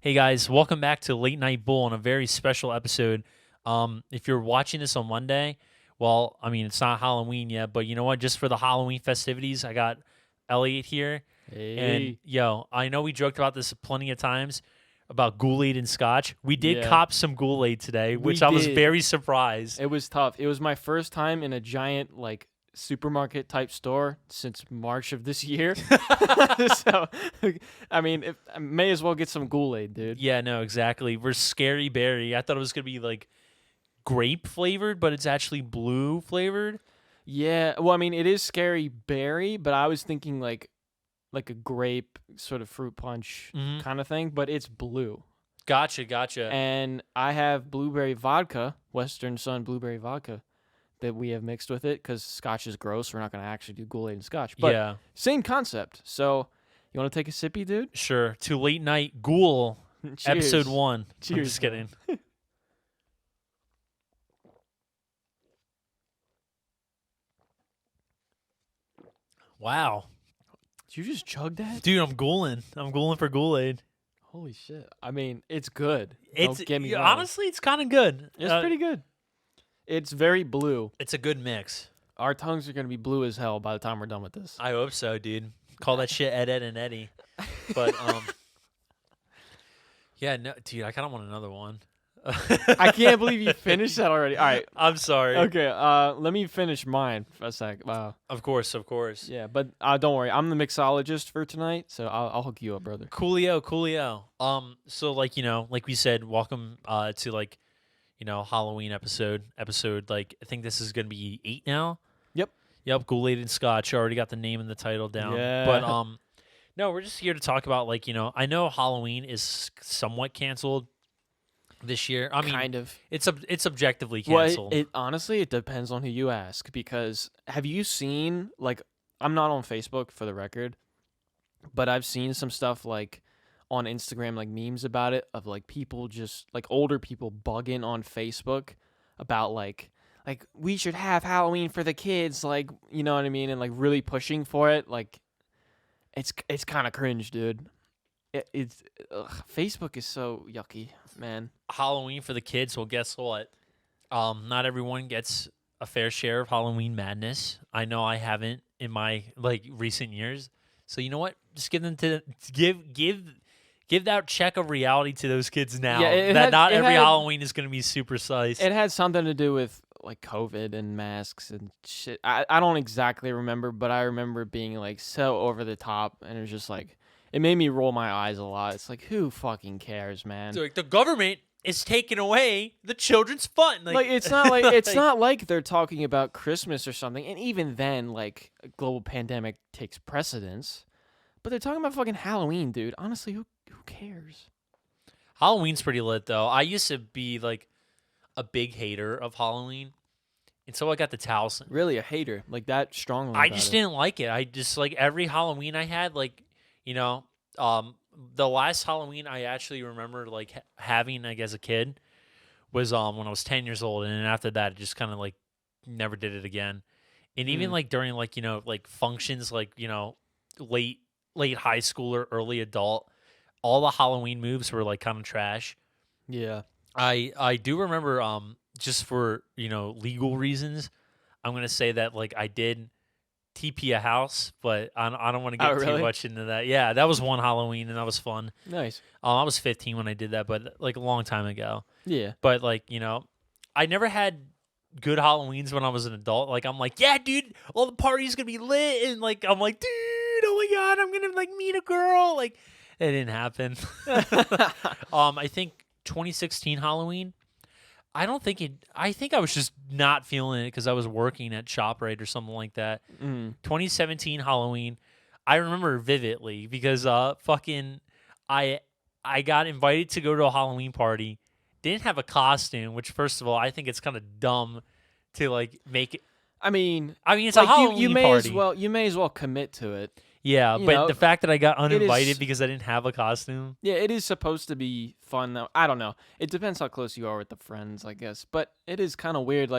Hey guys, welcome back to Late Night Bool on a very special episode. If you're watching this on Monday, well, I mean, it's not Halloween yet, but you know what? Just for the Halloween festivities, I got Elliot here. And Hey. yo, I know we joked about this plenty of times about Ghoul Aid and Scotch. We did Yeah. cop some Ghoul Aid today, We which I was did. very surprised. It was tough. It was my first time in a giant supermarket type store since March of this year. So, I mean, I may as well get some Kool-Aid, dude. Yeah, no, exactly. We're scary berry. I thought it was gonna be like grape flavored, but it's actually blue flavored. Yeah. Well, I mean, it is scary berry, but I was thinking like a grape sort of fruit punch Mm-hmm. kind of thing, but it's blue. Gotcha. And I have blueberry vodka, Western Sun blueberry vodka, that we have mixed with it because Scotch is gross. We're not going to actually do Ghoul Aid and Scotch. But Yeah, same concept. So, you want to take a sippy, dude? sure. To Late Night Ghoul, Cheers. episode 1. I'm Cheers, just kidding. Wow. Did you just chug that? Dude, I'm ghouling. I'm ghouling for Ghoul Aid. Holy shit. I mean, it's good. It's Don't get me yeah, wrong. honestly, it's kind of good. It's pretty good. It's very blue. It's a good mix. Our tongues are going to be blue as hell by the time we're done with this. I hope so, dude. Call that shit Ed, Ed, and Eddie. But yeah, no, dude, I kind of want another one. I can't believe you finished that already. All right. I'm sorry. Okay, let me finish mine for a sec. Wow. Of course. Yeah, but don't worry. I'm the mixologist for tonight, so I'll hook you up, brother. Coolio. So like like we said, welcome to Halloween episode. Like I think this is gonna be 8 now. Yep. Ghoul Aid and Scotch. I already got the name and the title down. Yeah. But no, we're just here to talk about I know Halloween is somewhat canceled this year. I mean, Kind of. it's objectively Well, canceled. it honestly, it depends on who you ask. Because have you seen I'm not on Facebook for the record, but I've seen some stuff on Instagram, memes about it of people just older people bugging on Facebook about like we should have Halloween for the kids, you know what I mean, and really pushing for it. It's kind of cringe, dude. It's Facebook is so yucky, man. Halloween for the kids. Well, guess what? Not everyone gets a fair share of Halloween madness. I know I haven't in my recent years. So you know what? Just give them to give that check of reality to those kids now. Yeah, that not every Halloween is going to be super sliced. It had something to do with COVID and masks and shit. I don't exactly remember, but I remember being so over the top, and it was just it made me roll my eyes a lot. It's who fucking cares, man? So, the government is taking away the children's fun. It's not it's not like they're talking about Christmas or something, and even then, a global pandemic takes precedence. But they're talking about fucking Halloween, dude. Honestly, who cares? Halloween's pretty lit though. I used to be a big hater of Halloween until I got the Towson. Really, a hater that strongly? I just didn't like it. I just every Halloween I had the last Halloween I actually remember having as a kid was when I was 10 years old, and then after that it just kind of never did it again. And even during functions late high school or early adult, all the Halloween moves were kind of trash. Yeah. I do remember just for legal reasons, I'm gonna say that I did TP a house, but I don't want to get too much into that. Yeah, that was one Halloween and that was fun. Nice. I was 15 when I did that, but a long time ago. Yeah. But I never had good Halloweens when I was an adult. I'm yeah, dude, all the parties gonna be lit, and I'm dude, oh my god, I'm gonna meet a girl. It didn't happen. I think 2016 Halloween. I think I was just not feeling it because I was working at ShopRite or something like that. 2017 Halloween, I remember vividly because I got invited to go to a Halloween party. Didn't have a costume, which first of all I think it's kind of dumb to make it. I mean it's a Halloween you may party. you may as well commit to it. Yeah, but the fact that I got uninvited is, because I didn't have a costume. Yeah, it is supposed to be fun though. I don't know. It depends how close you are with the friends, I guess. But it is kind of weird,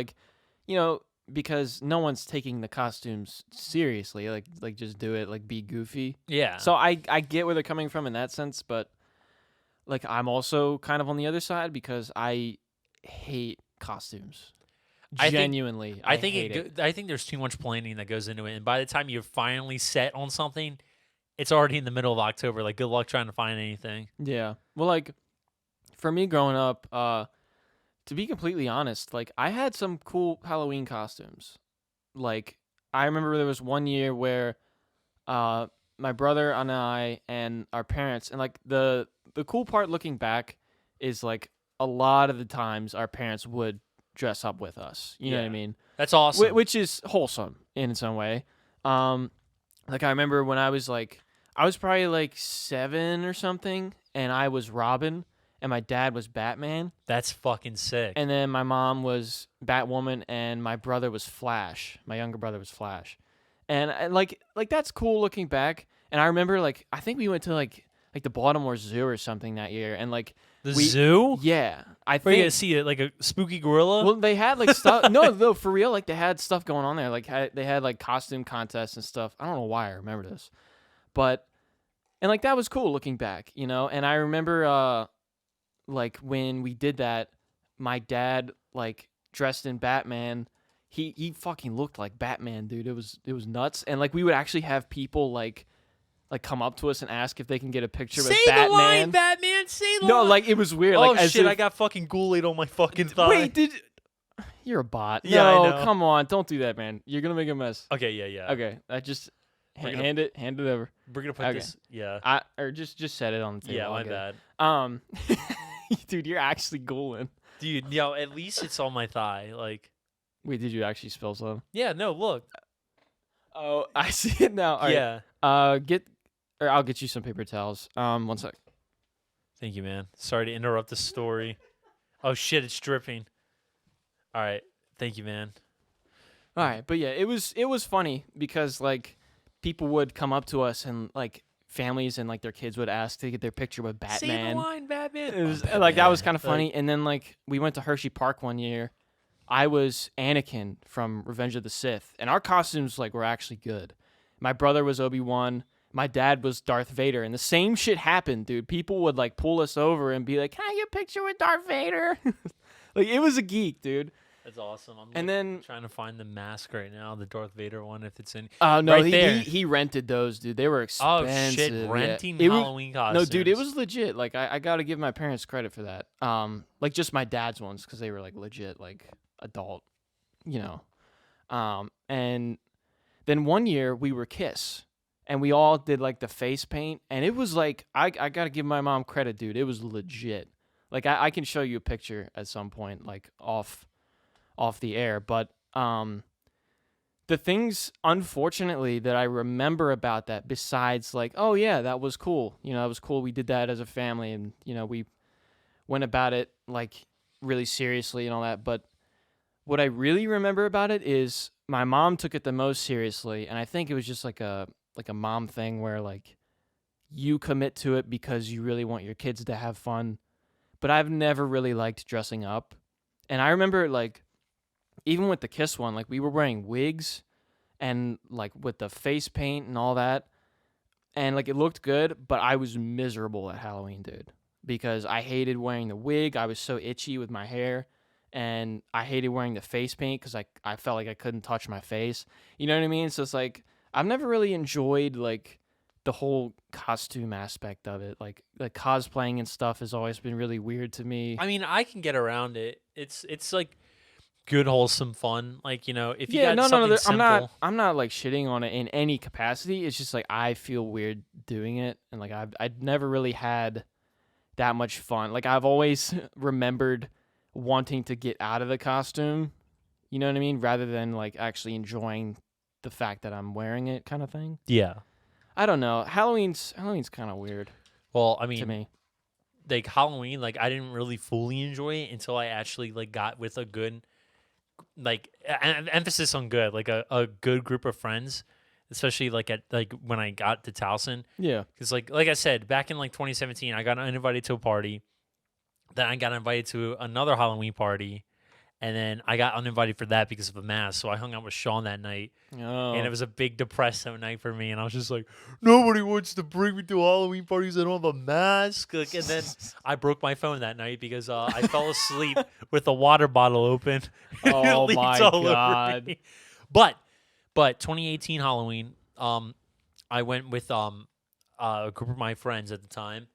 because no one's taking the costumes seriously. Just do it, be goofy. Yeah. So I get where they're coming from in that sense, but like I'm also kind of on the other side because I hate costumes. Genuinely, I hate it. I think there's too much planning that goes into it, and by the time you're finally set on something, it's already in the middle of October. Like, good luck trying to find anything. Yeah. Well, like for me growing up, to be completely honest, like I had some cool Halloween costumes. Like I remember there was one year where my brother and I and our parents and like the cool part looking back is like a lot of the times our parents would dress up with us. You know what I Yeah. mean? That's awesome. Which is wholesome in its own way. Like I remember when I was probably like 7 or something, and I was Robin, and my dad was Batman, That's fucking sick. and then my mom was Batwoman, and my brother was Flash. My younger brother was Flash, and like that's cool looking back. And I remember like I think we went to like the Baltimore Zoo or something that year, and like The we zoo? yeah, I Where you think gonna see it like a spooky gorilla? well, they had like stuff. No, for real. Like they had stuff going on there. Like they had like costume contests and stuff. I don't know why I remember this, but and like that was cool looking back, you know. And I remember, like when we did that, my dad like dressed in Batman. He fucking looked like Batman, dude. It was nuts. And like we would actually have people like come up to us and ask if they can get a picture with Say Batman. the line, Batman. Say the No, line. like it was weird. Oh like as shit! if- I got fucking Ghoul-Aid on my fucking thigh. Wait, you're a bot. Yeah, I no, know. come on, don't do that, man. You're gonna make a mess. Okay, yeah. Okay, I just We're gonna- hand it over. We're gonna put Okay. this. Yeah. Or just set it on the table. Yeah, I'll my get it. bad. Dude, you're actually Ghoulin. Dude, yo, at least it's on my thigh. Like, Wait, did you actually spill some? yeah, no, look. Oh, I see it now. All right. Yeah. I'll get you some paper towels. One sec. Thank you, man. Sorry to interrupt the story. Oh shit, it's dripping. All right. Thank you, man. All right, but yeah, it was funny because like people would come up to us and like families and like their kids would ask to get their picture with Say the Batman. line, Batman. It was Oh, like that was Batman. kind of funny. And then like we went to Hershey Park one year. I was Anakin from Revenge of the Sith, and our costumes like were actually good. My brother was Obi-Wan. My dad was Darth Vader, and the same shit happened, dude. People would like pull us over and be like, "Can I get a picture with Darth Vader?" Like it was a geek, dude. That's awesome. I'm And then trying to find the mask right now, the Darth Vader one, if it's in. oh no, Right there. he rented those, dude. They were Oh expensive. shit, yeah. renting It was- Halloween costumes. No, dude, it was legit. Like I got to give my parents credit for that. Like just my dad's ones because they were like legit, like adult, you know. And then one year we were Kiss, and we all did like the face paint, and it was like I got to give my mom credit, dude. It was legit. Like I can show you a picture at some point, like off the air, but the things unfortunately that I remember about that, besides like, oh yeah, that was cool, you know, it was cool, we did that as a family, and you know, we went about it like really seriously and all that, but what I really remember about it is my mom took it the most seriously, and I think it was just like a mom thing where like you commit to it because you really want your kids to have fun. But I've never really liked dressing up, and I remember like even with the Kiss one, like we were wearing wigs and like with the face paint and all that, and like it looked good, but I was miserable at Halloween, dude, because I hated wearing the wig. I was so itchy with my hair, and I hated wearing the face paint because I felt like I couldn't touch my face. You know what I mean? So it's like I've never really enjoyed like the whole costume aspect of it. Like cosplaying and stuff has always been really weird to me. I mean, I can get around it. It's like good whole,some fun. Like, you know, if you got something simple. I'm not like shitting on it in any capacity. It's just like I feel weird doing it, and like I've never really had that much fun. Like I've always remembered wanting to get out of the costume, you know what I mean, rather than like actually enjoying the fact that I'm wearing it, kind of thing. Yeah. I don't know. Halloween's kind of weird Well, I to mean, me. like Halloween, like I didn't really fully enjoy it until I actually like got with a good, like emphasis on good, like a good group of friends, especially like at like when I got to Towson. Yeah. Because like I said, back in like 2017, I got invited to a party. Then I got invited to another Halloween party, And then I got uninvited for that because of a mask. So I hung out with Sean that night. Oh. And it was a big depressive night for me. And I was just like, nobody wants to bring me to Halloween parties. I don't have a mask. Like, and then I broke my phone that night because I fell asleep with the water bottle open. Oh Leaks my all over God. me. But 2018 Halloween, I went with a group of my friends at the time.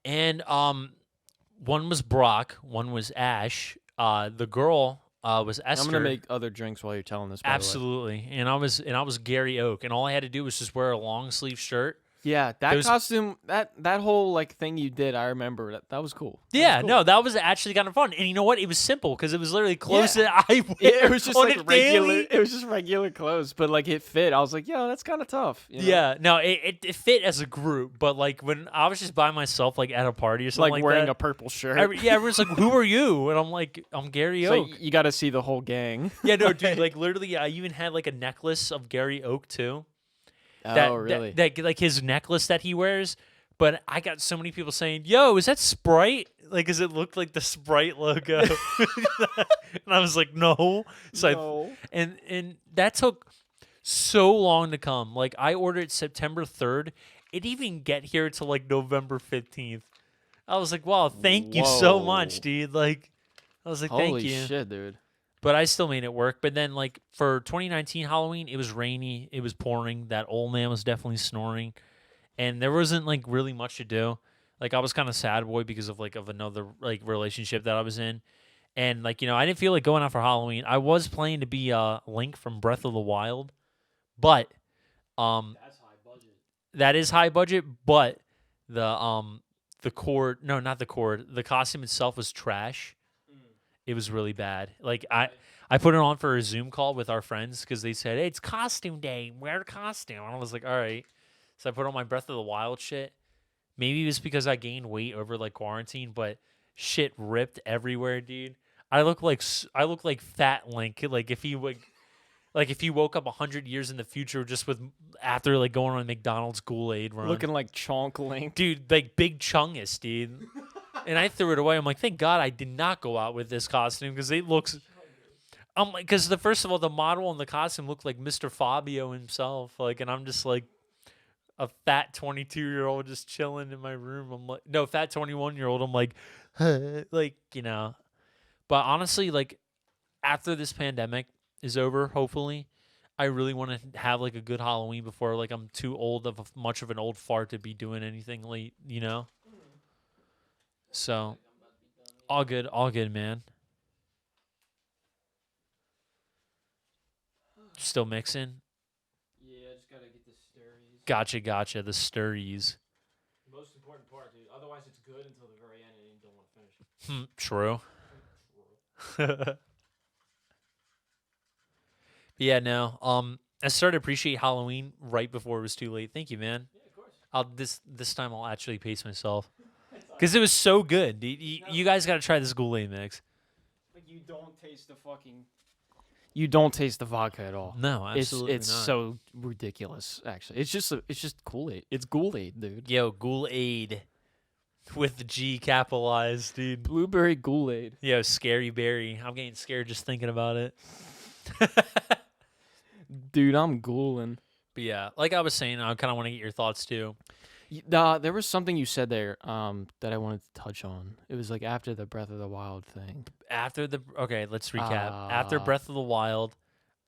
And one was Brock, one was Ash. The girl was Esther. I'm gonna make other drinks while you're telling this. By Absolutely. And I was Gary Oak, and all I had to do was just wear a long sleeve shirt. Yeah, that Those- costume, that whole like thing you did, I remember that was cool. That Yeah, was cool. no, that was actually kind of fun. And you know what? It was simple because it was literally clothes that I wear. It was just on like a regular. daily- It was just regular clothes, but like it fit. I was like, yo, that's kind of tough. You know? Yeah, no, it fit as a group, but like when I was just by myself, like at a party or something like like wearing that, a purple shirt. everyone's like, "Who are you?" And I'm like, "I'm Gary So Oak." you got to see the whole gang. Yeah, no, dude, like literally, I even had like a necklace of Gary Oak too. Oh, really? That like his necklace that he wears. But I got so many people saying, "Yo, is that Sprite?" Like, cause it looked like the Sprite logo, and I was like, "No." So No. and that took so long to come. Like, I ordered September 3rd. It didn't even get here till like November 15th. I was like, "Wow, thank you so much, Whoa. dude." Like, I was like, Holy "Thank you." shit, dude. But I still made it work. But then, like, for 2019 Halloween, it was rainy. It was pouring. That old man was definitely snoring. And there wasn't, like, really much to do. Like, I was kind of sad boy because of, like, of another, like, relationship that I was in. And, like, you know, I didn't feel like going out for Halloween. I was planning to be Link from Breath of the Wild. But, That's high budget. that is high budget. But the cord, no, not the cord. The costume itself was trash. It was really bad. Like, I put it on for a Zoom call with our friends because they said, "Hey, it's costume day. Wear a costume." And I was like, all right. So I put on my Breath of the Wild shit. Maybe it was because I gained weight over like quarantine, but shit ripped everywhere, dude. I look like Fat Link. Like if he woke up 100 years in the future just with after like going on a McDonald's Ghoul Aid run. Looking like Chonk Link. Dude, like Big Chungus, dude. And I threw it away. I'm like, thank God I did not go out with this costume because it looks. I'm like, because first of all, the model and the costume looked like Mr. Fabio himself. Like, and I'm just like a fat 22-year-old just chilling in my room. I'm like, no, fat 21-year-old. I'm like, like, you know. But honestly, like, after this pandemic is over, hopefully, I really want to have like a good Halloween before like I'm too old of much of an old fart to be doing anything late, you know. So, all good, man. Still mixing. Yeah, just gotta get the stirries. Gotcha. The sturries. Most important part, dude. Otherwise, it's good until the very end, and you don't want to finish it. True. Yeah, no. I started to appreciate Halloween right before it was too late. Thank you, man. Yeah, of course. This time I'll actually pace myself because it was so good. Dude. You guys got to try this Ghoul Aid mix. Like you don't taste the fucking. You don't taste the vodka at all. No, absolutely it's not. so ridiculous. Actually, it's just Kool-Aid. It's Ghoul Aid, dude. Yo, Ghoul Aid with the G capitalized, dude. Blueberry Ghoul Aid. Yo, scary berry. I'm getting scared just thinking about it. Dude, I'm ghouling. But yeah, like I was saying, I kind of want to get your thoughts too. There was something you said there that I wanted to touch on. It was like after the Breath of the Wild thing. Okay, let's recap. After Breath of the Wild,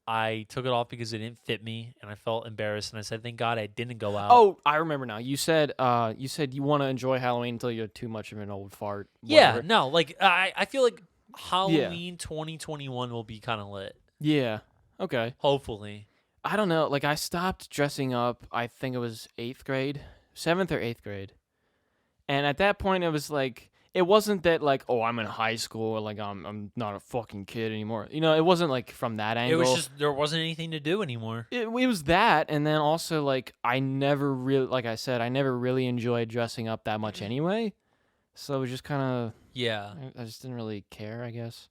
I took it off because it didn't fit me, and I felt embarrassed, and I said, "Thank God I didn't go out." Oh, I remember now. You said you want to enjoy Halloween until you're too much of an old fart. yeah, whatever. no, like I feel like Halloween 2021 will be kind of lit. Yeah. Okay. Hopefully. I don't know. Like I stopped dressing up. I think it was 8th grade, 7th or 8th grade, and at that point it was like it wasn't that like I'm in high school or like I'm not a fucking kid anymore. You know, it wasn't like from that angle. It was just there wasn't anything to do anymore. It was that, and then also like I never really, like I said, I never really enjoyed dressing up that much anyway. So it was just kind of Yeah. I just didn't really care, I guess.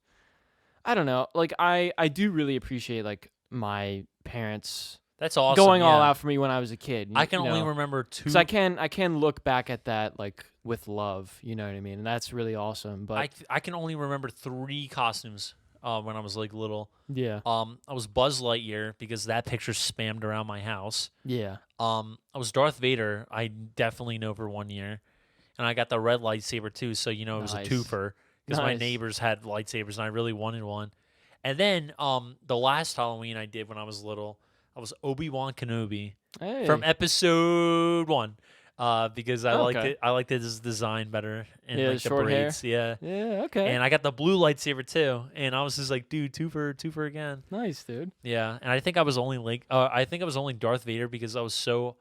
I don't know. Like I do really appreciate like my parents That's awesome. going all yeah. out for me when I was a kid. I can only remember two. because I can look back at that like with love. You know what I mean? And that's really awesome. But I can only remember 3 costumes when I was like little. yeah, I was Buzz Lightyear because that picture spammed around my house. yeah, I was Darth Vader. I definitely know for 1 year, and I got the red lightsaber too. So it was a Nice. twofer because my Nice. neighbors had lightsabers and I really wanted one. And then the last Halloween I did when I was little, I was Obi-Wan Kenobi Hey. from Episode 1. Because I liked Okay. it. I liked his design better and Yeah, like the short hair. braids. Yeah. Yeah. Okay. And I got the blue lightsaber too, and I was just like, dude, two for again. Nice, dude. Yeah, and I think I was only Darth Vader because I was so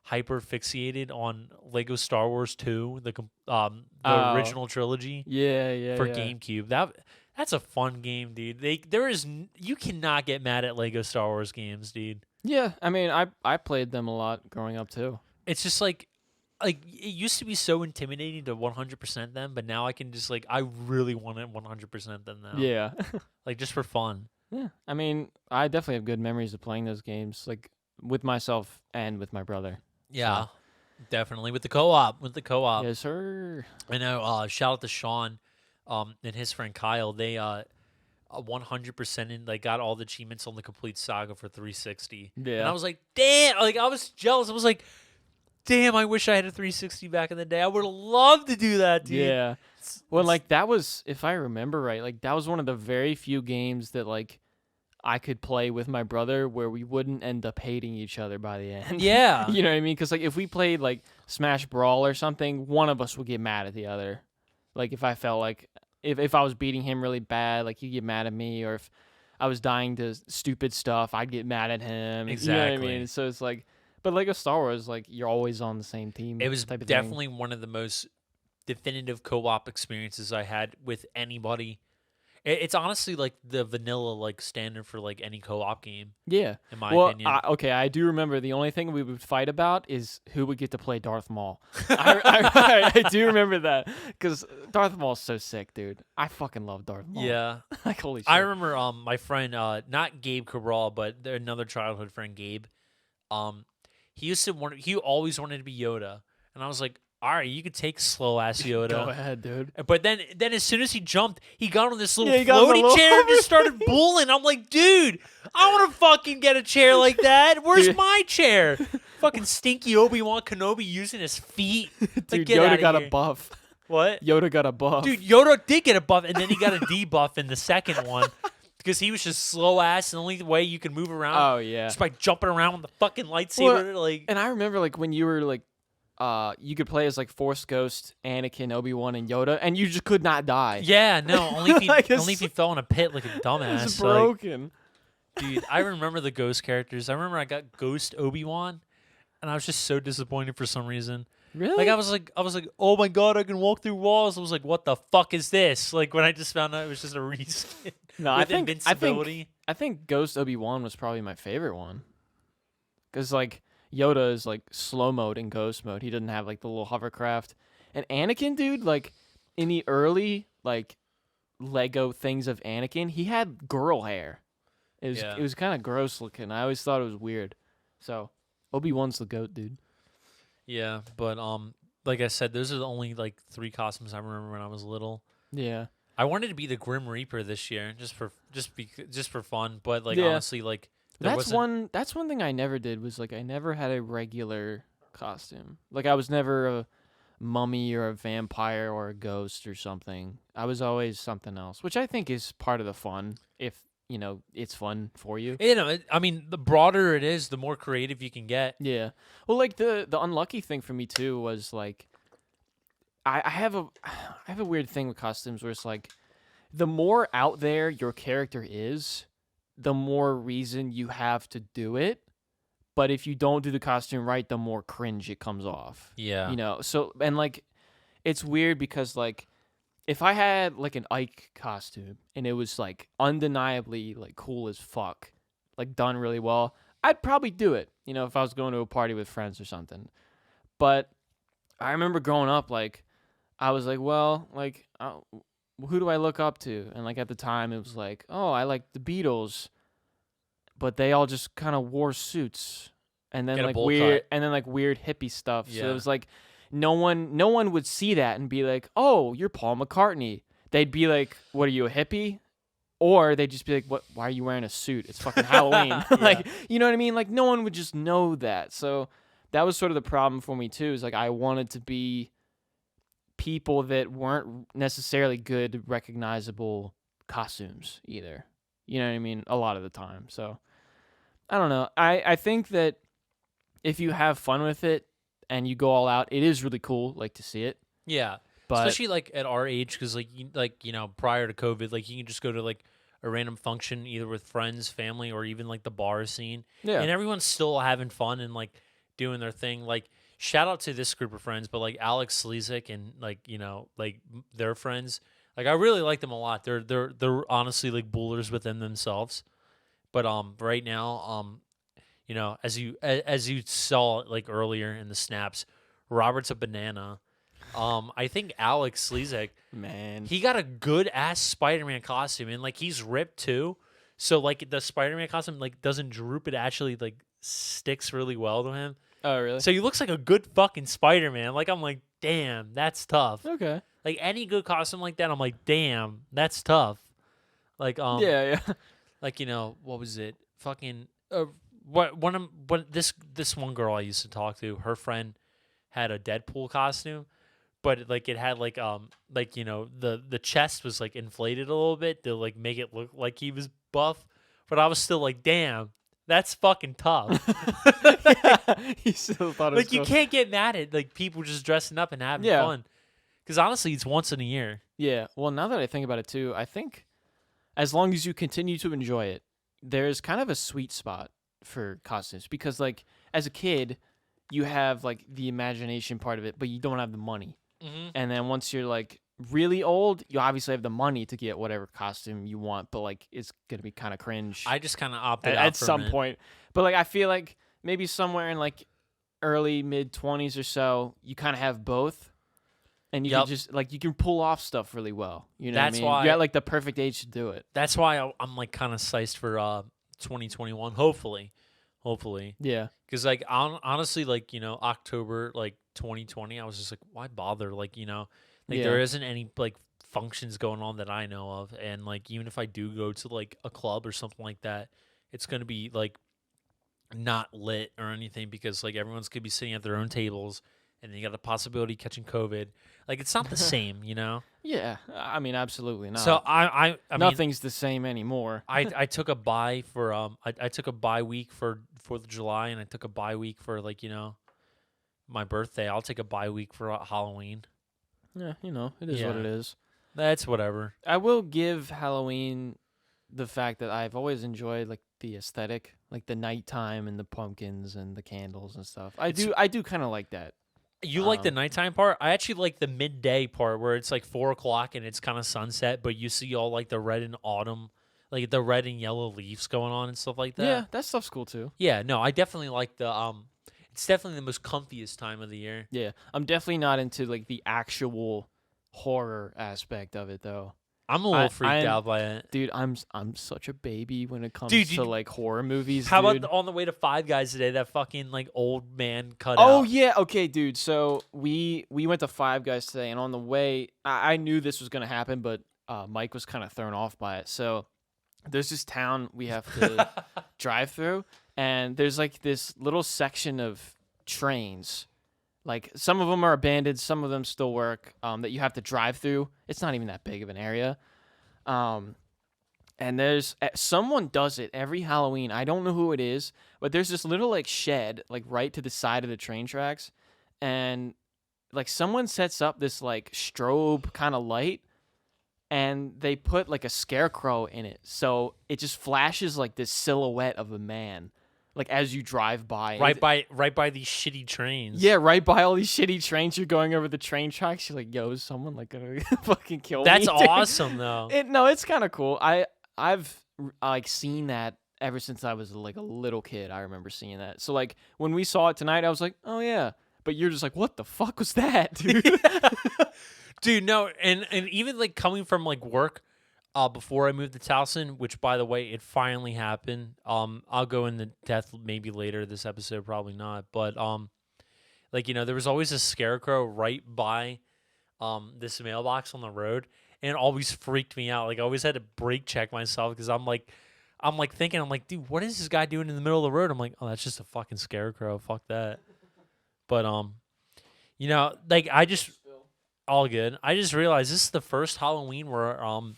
hyper fixated on Lego Star Wars 2, the Oh. original trilogy Yeah. Yeah. for yeah. GameCube. That's a fun game, dude. You cannot get mad at Lego Star Wars games, dude. Yeah. I mean, I played them a lot growing up too. It's just like it used to be so intimidating to 100% them, but now I can just like I really want to 100% them now. Yeah. Like just for fun. Yeah. I mean, I definitely have good memories of playing those games, like with myself and with my brother. Yeah. Definitely with the co-op. Yes, sir. I know. Shout out to Sean, and his friend Kyle. They 100% in. They got all the achievements on the complete saga for 360. Yeah. And I was like, damn. Like I was jealous. I was like, damn. I wish I had a 360 back in the day. I would have loved to do that, dude. Yeah. Well, like that was, if I remember right, like that was one of the very few games that like I could play with my brother where we wouldn't end up hating each other by the end. Yeah. You know what I mean? Because like if we played like Smash Brawl or something, one of us would get mad at the other. Like if I felt like if I was beating him really bad, like he'd get mad at me, or if I was dying to stupid stuff, I'd get mad at him. You know what I Exactly. mean? So it's like, but Lego Star Wars, like you're always on the same team. It was type of definitely one of the most definitive co-op experiences I had with anybody. It's honestly like the vanilla like standard for like any co-op game, thing. Yeah. in my Well, opinion. okay, I do remember the only thing we would fight about is who would get to play Darth Maul. I do remember that because Darth Maul's so sick, dude. I fucking love Darth Maul. Yeah. Like holy shit. I remember my friend, not Gabe Cabral, but another childhood friend, Gabe. He always wanted to be Yoda, and I was like, all right, you could take slow ass Yoda. Go ahead, dude. But then as soon as he jumped, he got on this little Yeah, he got on the floaty little chair and just hover started booling. I'm like, dude, I want to fucking get a chair like that. Where's Dude. my chair? Fucking stinky Obi-Wan Kenobi using his feet. Like, Dude, get Yoda outta got here. a buff. What? Yoda got a buff. Dude, Yoda did get a buff, and then he got a debuff in the second one because he was just slow ass, and the only way you can move around Oh yeah. just by jumping around with the fucking lightsaber. Like, And I remember like when you were like, you could play as like Force Ghost, Anakin, Obi-Wan, and Yoda, and you just could not die. yeah, no, only if Like, only if you fell in a pit like a dumbass. It's Like, broken. dude, I remember the ghost characters. I remember I got Ghost Obi-Wan, and I was just so disappointed for some reason. Really? Like I was like, oh my god, I can walk through walls. I was like, what the fuck is this? Like when I just found out it was just a reskin no, with invincibility. I think Ghost Obi-Wan was probably my favorite one. Cause like Yoda is like slow mode in Ghost mode. He doesn't have like the little hovercraft. And Anakin, dude, like in the early like Lego things of Anakin, he had girl hair. It was kind of gross looking. I always thought it was weird. So Obi-Wan's the goat, dude. Yeah, but like I said, those are the only like 3 costumes I remember when I was little. Yeah. I wanted to be the Grim Reaper this year, just for fun. But like Yeah. honestly, like there That's one thing I never did was like I never had a regular costume. Like I was never a mummy or a vampire or a ghost or something. I was always something else, which I think is part of the fun if, you know, it's fun for you. I mean, the broader it is, the more creative you can get. Yeah. Well, like the unlucky thing for me too was like I have a weird thing with costumes where it's like the more out there your character is, the more reason you have to do it. But if you don't do the costume right, the more cringe it comes off. Yeah. You know, so, and like, it's weird because like, if I had like an Ike costume and it was like undeniably like cool as fuck, like done really well, I'd probably do it, you know, if I was going to a party with friends or something. But I remember growing up, like, I was like, well, like, who do I look up to? And like at the time, it was like, oh, I like the Beatles, but they all just kind of wore suits and then Get a like bowl weird cut. and then like weird hippie stuff. So Yeah. it was like no one would see that and be like, "Oh, you're Paul McCartney." They'd be like, "What are you, a hippie?" Or they'd just be like, "What? Why are you wearing a suit? It's fucking Halloween." Like, you know what I mean? Like, no one would just know that. So that was sort of the problem for me too. Is like I wanted to be people that weren't necessarily good, recognizable costumes either. You know what I mean? A lot of the time. So I don't know. I think that if you have fun with it and you go all out, it is really cool, like, to see it. Yeah. But Especially like at our age, because prior to COVID, like you can just go to like a random function either with friends, family, or even like the bar scene, yeah, and everyone's still having fun and like doing their thing. Like shout out to this group of friends, but like Alex Slezik and their friends, like I really like them a lot. They're honestly like boolers within themselves. But right now as you saw like earlier in the snaps, Robert's a banana. I think Alex Slezik, man. he got a good ass Spider-Man costume, and like he's ripped too. So like the Spider-Man costume like doesn't droop; it actually like sticks really well to him. Oh, really? So he looks like a good fucking Spider-Man. Like I'm like, damn, that's tough. Okay. Like any good costume like that, I'm like, damn, that's tough. Like Yeah. like what was it? Fucking what this one girl I used to talk to, her friend had a Deadpool costume, but like it had like the chest was like inflated a little bit to like make it look like he was buff, but I was still like, damn, that's fucking tough. Yeah, he still thought it was Like you cool. can't get mad at like people just dressing up and having Yeah. fun, because honestly, it's once in a year. Yeah. Well, now that I think about it too, I think as long as you continue to enjoy it, there's kind of a sweet spot for costumes because, like, as a kid, you have like the imagination part of it, but you don't have the money. Mm-hmm. And then once you're like really old, you obviously have the money to get whatever costume you want, but like it's gonna be kind of cringe I just kind of opted at, out at for a some minute. point. But like I feel like maybe somewhere in like early mid-20s or so, you kind of have both. And you Yup. can just like you can pull off stuff really well. You know That's what I mean? why- You're at like the perfect age to do it. That's why I'm like kind of psyched for 2021. Hopefully, Yeah. because like honestly, like October like 2020, I was just like, why bother? Like like there Yeah. isn't any like functions going on that I know of, and like even if I do go to like a club or something like that, it's gonna be like not lit or anything because like everyone's gonna be sitting at their own tables, and then you got the possibility of catching COVID. Like it's not the same, Yeah. I mean, absolutely not. So I mean, nothing's the same anymore. I took a bye for I took a bye week for 4th of July, and I took a bye week for like my birthday. I'll take a bye week for Halloween. Yeah, it is what Yeah. it is. That's whatever. I will give Halloween the fact that I've always enjoyed like the aesthetic, like the nighttime and the pumpkins and the candles and stuff. I do kind of like that. You like the nighttime part? I actually like the midday part where it's like 4 o'clock and it's kind of sunset, but you see all like the red and autumn, like the red and yellow leaves going on and stuff like that. Yeah, that stuff's cool too. Yeah, no, I definitely like the It's definitely the most comfiest time of the year. Yeah, I'm definitely not into like the actual horror aspect of it though. I'm a little freaked I'm- out by it. Dude, I'm such a baby when it comes Dude, to like horror movies. How dude. about on the way to Five Guys today? That fucking like old man cut Oh out. yeah, okay, dude. So we went to Five Guys today, and on the way, I knew this was gonna happen, but Mike was kind of thrown off by it. So there's this town we have to drive through, and there's like this little section of trains. Like some of them are abandoned, some of them still work. That you have to drive through. It's not even that big of an area. And there's someone does it every Halloween. I don't know who it is, but there's this little like shed like right to the side of the train tracks, and like someone sets up this like strobe kind of light, and they put like a scarecrow in it, so it just flashes like this silhouette of a man, like as you drive by. right by these shitty trains. Yeah, right by all these shitty trains. You're going over the train tracks. You're like, yo, is someone like gonna fucking kill me? That's dude? awesome though. No, it's kind of cool. I've like seen that ever since I was like a little kid. I remember seeing that. So like when we saw it tonight, I was like, oh yeah. But you're just like, what the fuck was that, dude? Dude, no, and even like coming from like work, before I moved to Towson, which by the way, it finally happened. I'll go into depth maybe later this episode, probably not, but Like, there was always a scarecrow right by this mailbox on the road, and it always freaked me out. Like, I always had to brake check myself because I'm like thinking, I'm like, dude, what is this guy doing in the middle of the road? I'm like, oh, that's just a fucking scarecrow. Fuck that. But like I just all good. I just realized this is the first Halloween where I'm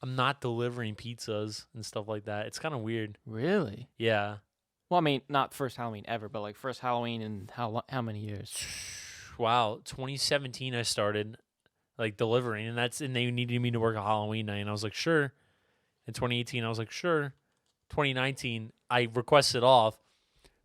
not delivering pizzas and stuff like that. It's kind of weird. Really? Yeah. Well, I mean, not first Halloween ever, but like first Halloween in how many years? Wow, 2017 I started like delivering, and they needed me to work a Halloween night, and I was like, sure. In 2018, I was like, sure. 2019, I requested off,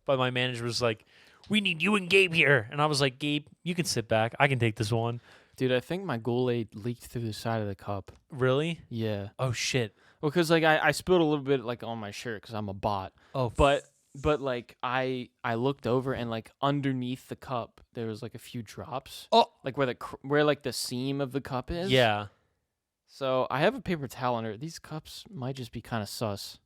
but my manager was like, we need you and Gabe here, and I was like, Gabe, you can sit back. I can take this one. Dude, I think my Ghoul-Aid leaked through the side of the cup. Really? Yeah. Oh shit. Well, because like I spilled a little bit like on my shirt because I'm a bot. Oh, But like I looked over and like underneath the cup there was like a few drops. Oh. Like where like the seam of the cup is. Yeah. So I have a paper towel under it. These cups might just be kind of sus.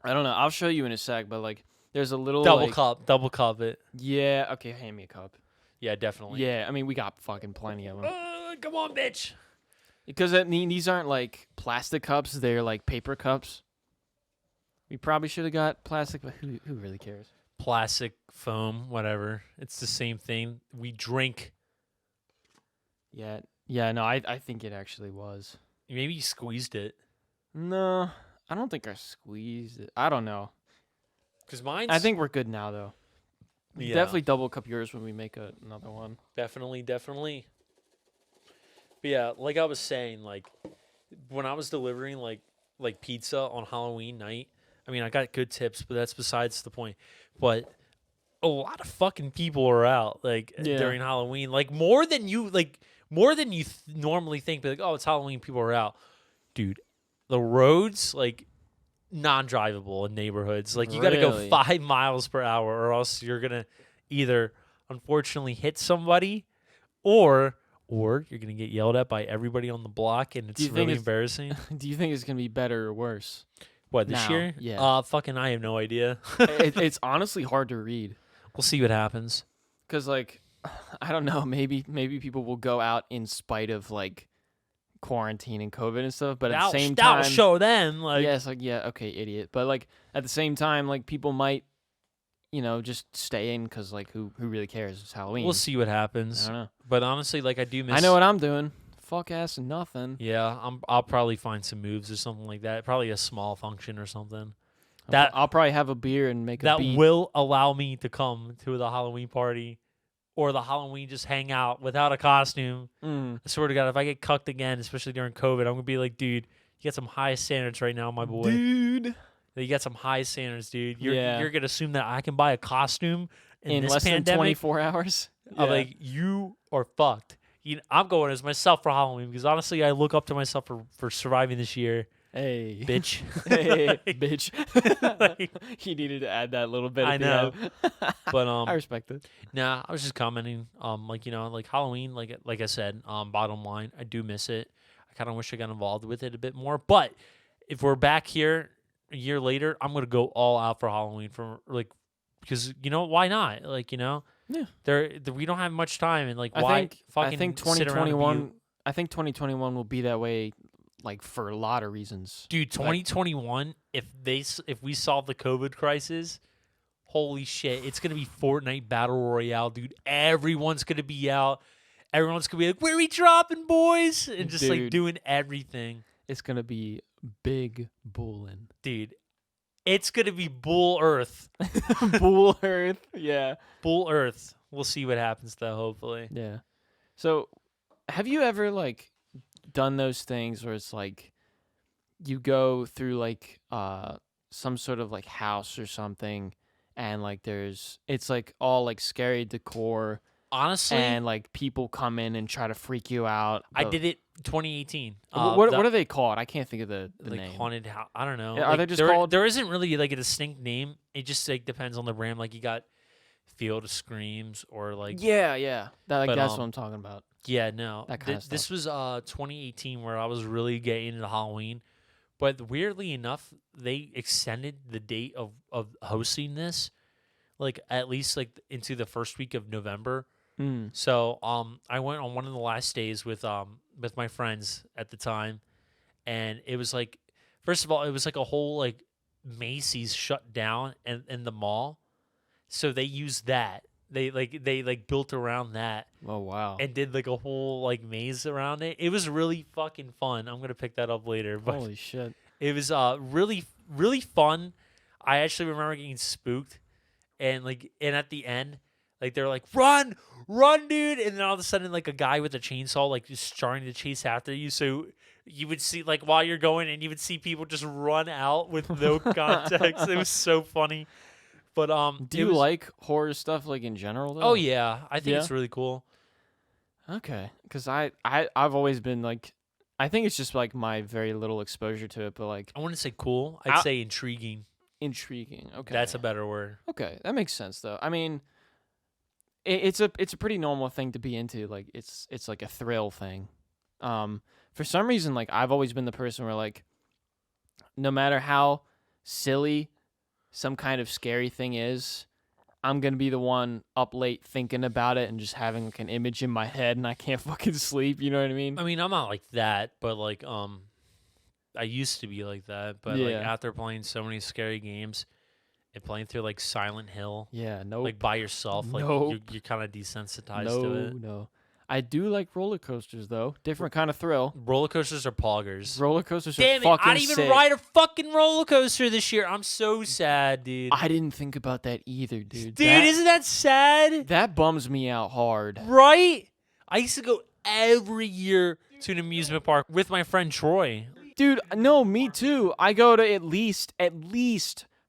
I don't know. I'll show you in a sec. But like there's a little double cup it. Yeah. Okay. Hand me a cup. Yeah, definitely. Yeah. I mean we got fucking plenty of them. Come on, bitch. Because these aren't like plastic cups. They're like paper cups. We probably should have got plastic, but who really cares? Plastic, foam, whatever. It's the same thing. We drink. Yeah. No, I think it actually was. Maybe you squeezed it. No, I don't think I squeezed it. I don't know. Because mine's... I think we're good now, though. Yeah. Definitely double cup yours when we make another one. Definitely. But yeah, like I was saying, like when I was delivering like pizza on Halloween night, I mean, I got good tips, but that's besides the point. But a lot of fucking people are out during Halloween, more than you normally think. But like, oh, it's Halloween, people are out, dude. The roads non-drivable in neighborhoods. Like you got to go 5 miles per hour, or else you're gonna either unfortunately hit somebody, or you're gonna get yelled at by everybody on the block, and it's really embarrassing. Do you think it's gonna be better or worse? What, this year? Yeah. Fucking I have no idea. It's honestly hard to read. We'll see what happens. Cause like, I don't know. Maybe people will go out in spite of like quarantine and COVID and stuff. But at the same time, that'll show them. Like, yeah, it's like, yeah, okay, idiot. But like at the same time, like people might, just stay in because like who really cares? It's Halloween. We'll see what happens. I don't know. But honestly, like I do miss. I know what I'm doing. Fuck ass and nothing. Yeah, I'll probably find some moves or something like that. Probably a small function or something. I'll probably have a beer and make a beat. That will allow me to come to the Halloween party or the Halloween just hang out without a costume. I swear to God, if I get cucked again, especially during COVID, I'm going to be like, dude, you got some high standards right now, my boy. Dude. You got some high standards, dude. You're going to assume that I can buy a costume in this less pandemic? than 24 hours? I'm like, you are fucked. I'm going as myself for Halloween because honestly, I look up to myself for surviving this year. Hey, bitch. Hey, bitch. He needed to add that little bit. I know, but I respect it. Nah, I was just commenting. Like Halloween. Like I said. Bottom line, I do miss it. I kind of wish I got involved with it a bit more. But if we're back here a year later, I'm gonna go all out for Halloween because why not? Yeah. We don't have much time, and I fucking think 2021. I think 2021 will be that way, for a lot of reasons. Dude, 2021. If we solve the COVID crisis, holy shit, it's gonna be Fortnite Battle Royale, dude. Everyone's gonna be out. Everyone's gonna be like, "Where we dropping, boys?" And just doing everything. It's gonna be big bullin', dude. It's gonna be Bull Earth. Bull Earth, yeah. Bull Earth. We'll see what happens though. Hopefully. Yeah. So, have you ever done those things where it's you go through some sort of house or something, and it's all scary decor. Honestly, and people come in and try to freak you out. I did it 2018. What are they called? I can't think of the name. Haunted house. I don't know. Are they just called? There isn't really a distinct name. It just depends on the brand. You got Field of Screams or Yeah. That's what I'm talking about. Yeah, no. That kind of stuff. This was 2018 where I was really getting into Halloween, but weirdly enough, they extended the date of hosting this like at least like into the first week of November. Mm. So I went on one of the last days with my friends at the time, and it was like, first of all, it was like a whole like Macy's shut down in the mall, so they used that. They built around that Oh wow. and did like a whole like maze around it. It was really fucking fun. I'm gonna pick that up later, but Holy shit. it was really fun. I actually remember getting spooked, and at the end, like they're like, run, run, dude, and then all of a sudden like a guy with a chainsaw like just starting to chase after you. So you would see like while you're going, and you would see people just run out with no context. It was so funny. But Do you like horror stuff like in general though? Oh yeah, I think Yeah? it's really cool. Okay, because I've always been like, I think it's just like my very little exposure to it, but like I wouldn't say cool. I'd say intriguing. intriguing. Okay, That's a better word. okay. That makes sense though. I mean, it's a pretty normal thing to be into. Like it's like a thrill thing. For some reason, like I've always been the person where like, no matter how silly some kind of scary thing is, I'm gonna be the one up late thinking about it and just having like an image in my head, and I can't fucking sleep. You know what I mean? I mean, I'm not like that, but like I used to be like that. But like Yeah. after playing so many scary games and playing through like Silent Hill, Yeah. Nope. like by yourself, like Nope. you're kind of desensitized no. to it. No. I do like roller coasters though. Different kind of thrill. Roller coasters are poggers. Roller coasters Damn are it! fucking I didn't even sick. ride a fucking roller coaster this year. I'm so sad, dude. I didn't think about that either, dude. Dude, That- isn't that sad? that bums me out hard. Right? I used to go every year to an amusement park with my friend Troy. Dude, no, me too. I go to at least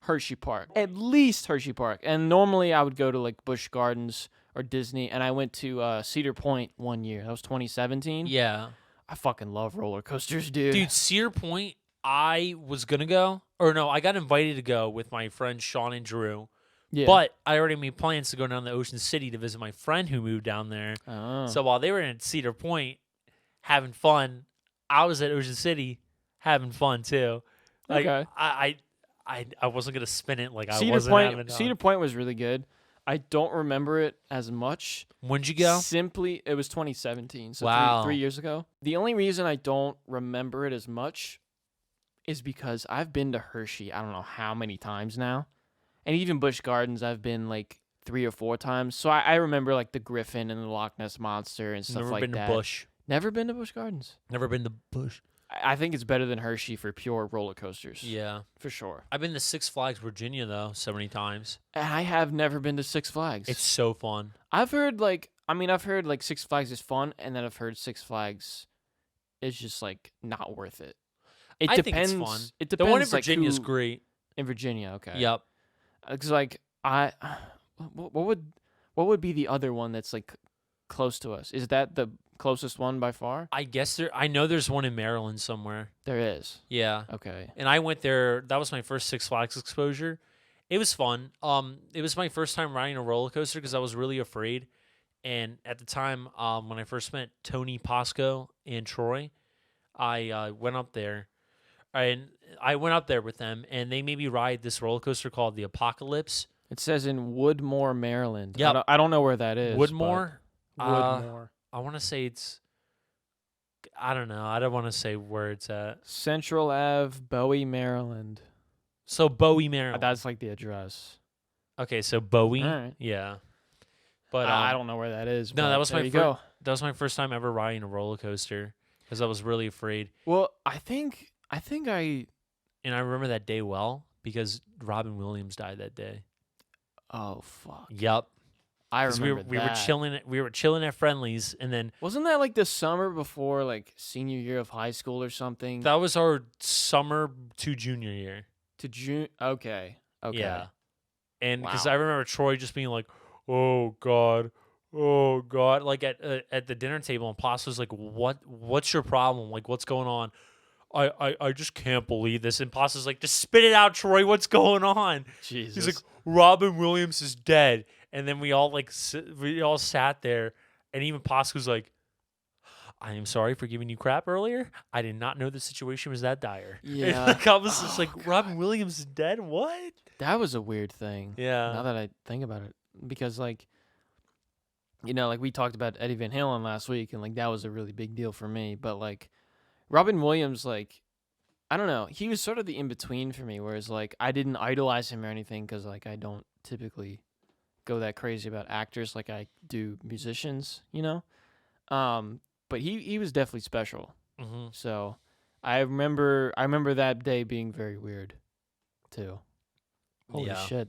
Hershey Park. At least Hershey Park. And normally I would go to like Busch Gardens or Disney, and I went to Cedar Point one year. That was 2017. Yeah. I fucking love roller coasters, dude. Dude, Cedar Point, I was going to go. Or no, I got invited to go with my friends Sean and Drew. yeah. But I already made plans to go down to Ocean City to visit my friend who moved down there. Oh. So while they were in Cedar Point having fun, I was at Ocean City having fun too. Like, Okay. I wasn't going to spin it like I Cedar wasn't Point. having fun. Cedar Point was really good. I don't remember it as much. When'd you go? Simply, it was 2017, so Wow. three years ago. The only reason I don't remember it as much is because I've been to Hershey I don't know how many times now. And even Busch Gardens I've been like 3 or 4 times. So I remember like the Griffin and the Loch Ness Monster and stuff Never like been that. to Busch. Never been to Busch Gardens. Never been to Busch. I think it's better than Hershey for pure roller coasters. Yeah. For sure. I've been to Six Flags Virginia though so many times. And I have never been to Six Flags. It's so fun. I've heard like Six Flags is fun, and then I've heard Six Flags is just like not worth it. It I depends. think it's fun. It The depends. one in like, Virginia is who- great. In Virginia, okay. Yep. Because like what would be the other one that's like close to us? Is that the closest one by far? I guess I know there's one in Maryland somewhere. There is. Yeah. Okay. And I went there. That was my first Six Flags exposure. It was fun. It was my first time riding a roller coaster because I was really afraid. And at the time, when I first met Tony Pasco and Troy, I went up there, and I went up there with them, and they made me ride this roller coaster called the Apocalypse. It says in Woodmore, Maryland. Yep. I don't know where that is. Woodmore. but Woodmore. I want to say it's. I don't know. I don't want to say where it's at. Central Ave, Bowie, Maryland. So Bowie, Maryland. That's like the address. Okay, so Bowie. All right. Yeah. But I don't know where that is. no, but that was there my you go. That was my first time ever riding a roller coaster because I was really afraid. Well, I think I And I remember that day well because Robin Williams died that day. oh fuck. Yep. I 'Cause remember we were that. chilling. We were chilling at Friendly's, and then Wasn't that like the summer before like senior year of high school or something? that was our summer to junior year. To June. Okay. Okay. Yeah. And because Wow. I remember Troy just being like, "Oh God, oh God," like at the dinner table, and Plas was like, What's your problem? Like, what's going on?" I just can't believe this. And Plas was like, "Just spit it out, Troy. What's going on?" Jesus. He's like, "Robin Williams is dead." And then we all sat there, and even Pasco's like, I am sorry for giving you crap earlier. I did not know the situation was that dire. Yeah. Like, I was just like, Robin Williams is dead? What? That was a weird thing. Yeah. Now that I think about it, because like, like we talked about Eddie Van Halen last week, and like that was a really big deal for me. But like, Robin Williams, like, I don't know, he was sort of the in between for me. Whereas like, I didn't idolize him or anything because like I don't typically go that crazy about actors like I do musicians, But he was definitely special. Mm-hmm. So I remember that day being very weird, too. Holy shit,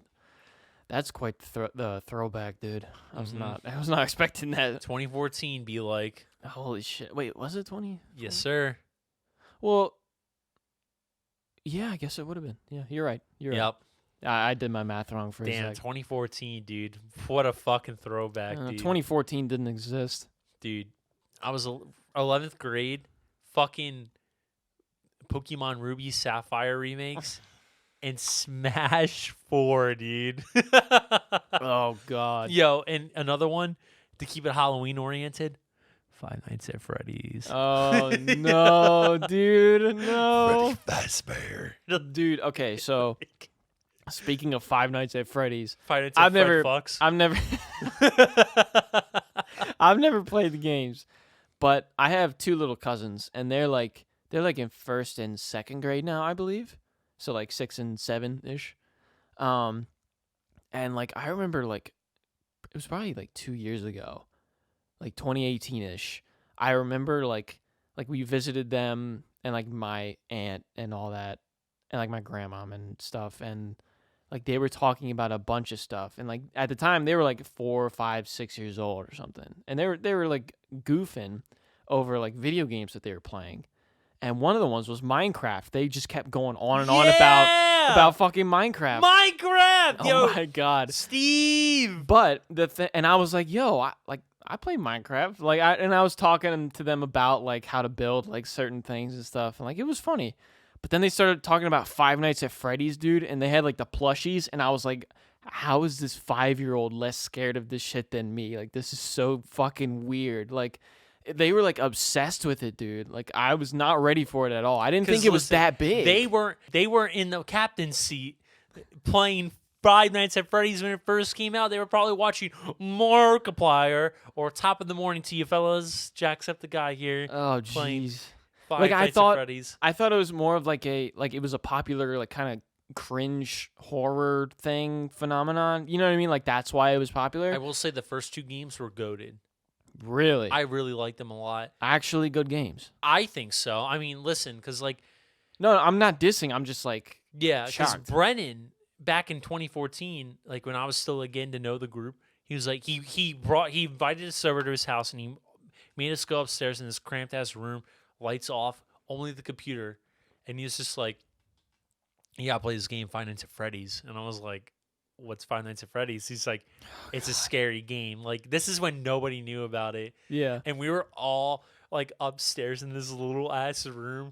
that's quite the throwback, dude. I was not expecting that. 2014 be like. Holy shit! Wait, was it 20? Yes, sir. Well, yeah, I guess it would have been. Yeah, you're right. Yep. I did my math wrong for a Damn, sec. 2014, dude. What a fucking throwback, dude. 2014 didn't exist. Dude, I was 11th grade, fucking Pokemon Ruby Sapphire remakes, and Smash 4, dude. Oh, God. Yo, and another one, to keep it Halloween-oriented, Five Nights at Freddy's. Oh, no, dude, no. Freddy Fazbear. Dude, okay, so speaking of Five Nights at Freddy's, Five Nights at Fred Fox. I've never played the games, but I have two little cousins, and they're like in first and second grade now, I believe. So like 6 and 7-ish. And like I remember like it was probably like 2 years ago, like 2018-ish. I remember like we visited them and like my aunt and all that, and like my grandmom and stuff, and like they were talking about a bunch of stuff, and like at the time they were like 4, 5, 6 years old or something, and they were like goofing over like video games that they were playing, and one of the ones was Minecraft. They just kept going on and on about fucking Minecraft. Minecraft, yo, oh my god, Steve. But and I was like, yo, I play Minecraft, like I was talking to them about like how to build like certain things and stuff, and like it was funny. But then they started talking about Five Nights at Freddy's, dude, and they had like the plushies, and I was like, how is this 5-year-old less scared of this shit than me? Like, this is so fucking weird. Like, they were like obsessed with it, dude. Like, I was not ready for it at all. I didn't think it was that big. They were in the captain's seat playing Five Nights at Freddy's when it first came out. They were probably watching Markiplier or Top of the Morning to you fellas. Jack's up the guy here. Oh, jeez. Like I thought it was more of like it was a popular like kind of cringe horror thing phenomenon. You know what I mean? Like that's why it was popular. I will say the first 2 games were goated. Really? I really liked them a lot. Actually good games. I think so. I mean, listen, because like... No, I'm not dissing. I'm just like... Yeah, because Brennan, back in 2014, like when I was still getting to know the group, he was like, he invited us over to his house, and he made us go upstairs in this cramped-ass room, lights off, only the computer, and he was just like, "You gotta play this game, Five Nights at Freddy's." And I was like, "What's Five Nights at Freddy's?" He's like, "It's a scary game." Like, this is when nobody knew about it. Yeah. And we were all like upstairs in this little ass room,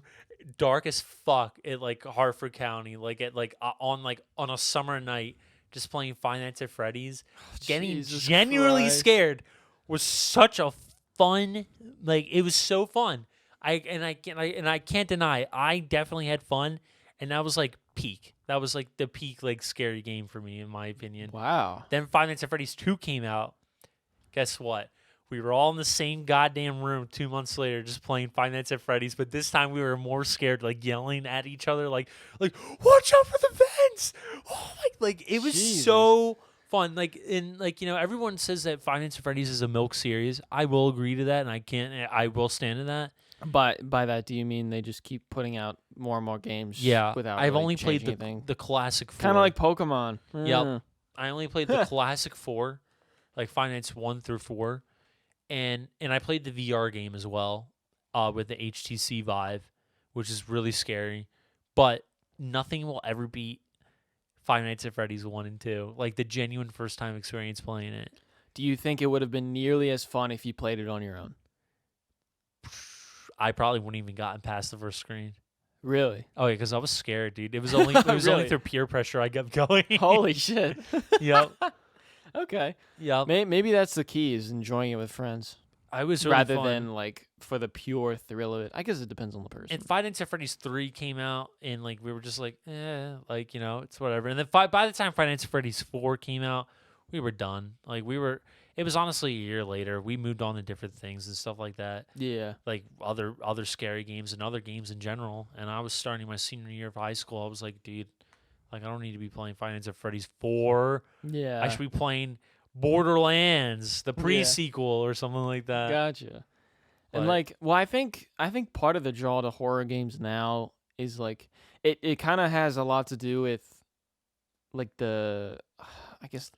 dark as fuck, at like Hartford County, like at like on a summer night, just playing Five Nights at Freddy's, getting Jesus genuinely Christ. scared was such a fun, like it was so fun. I can't deny, I definitely had fun, and that was like peak. That was like the peak like scary game for me, in my opinion. Wow. Then Five Nights at Freddy's 2 came out. Guess what? We were all in the same goddamn room 2 months later, just playing Five Nights at Freddy's. But this time we were more scared, like yelling at each other, like watch out for the vents! Oh my! Like it was Jesus. so fun. Like everyone says that Five Nights at Freddy's is a milk series. I will agree to that, and I will stand to that. But by that, do you mean they just keep putting out more and more games? Yeah, Without I've really only played changing the classic 4. Kind of like Pokemon. Yep. I only played the classic 4, like Five Nights 1 through 4, and I played the VR game as well, with the HTC Vive, which is really scary. But nothing will ever beat Five Nights at Freddy's 1 and 2, like the genuine first time experience playing it. Do you think it would have been nearly as fun if you played it on your own? I probably wouldn't even gotten past the first screen. Really? Oh yeah, because I was scared, dude. It was only only Really? through peer pressure I kept going. Holy shit. Yep. Okay. Yep. Maybe that's the key, is enjoying it with friends. I was really rather fun. than like for the pure thrill of it. I guess it depends on the person. And Five Nights at Freddy's 3 came out, and like we were just like, like it's whatever. And then by the time Five Nights at Freddy's 4 came out, we were done. Like it was honestly a year later. We moved on to different things and stuff like that, Yeah. like other scary games and other games in general. And I was starting my senior year of high school. I was like, dude, like I don't need to be playing Five Nights at Freddy's 4. Yeah. I should be playing Borderlands, the Yeah. pre-sequel or something like that. Gotcha. And But- like, well, I think part of the draw to horror games now is like it kind of has a lot to do with like the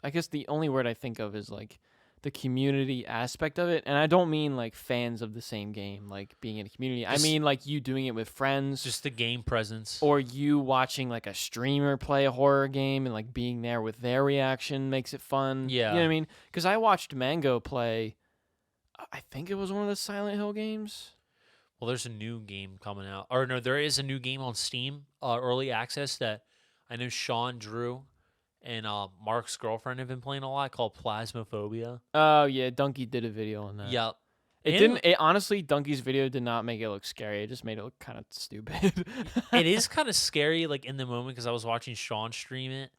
I guess the only word I think of is like the community aspect of it, and I don't mean like fans of the same game like being in a community. I mean like you doing it with friends, Just the game presence. or you watching like a streamer play a horror game and like being there with their reaction makes it fun. Yeah. You know what I mean? Because I watched Mango play, I think it was one of the Silent Hill games. Well, there's a new game coming out. Or no, there is a new game on Steam, early access that I know Sean, Drew, and Mark's girlfriend have been playing a lot called Plasmophobia. Oh yeah, Donkey did a video on that. Yep. It And didn't. It honestly, Donkey's video did not make it look scary. It just made it look kind of stupid. It is kind of scary, like in the moment, because I was watching Sean stream it,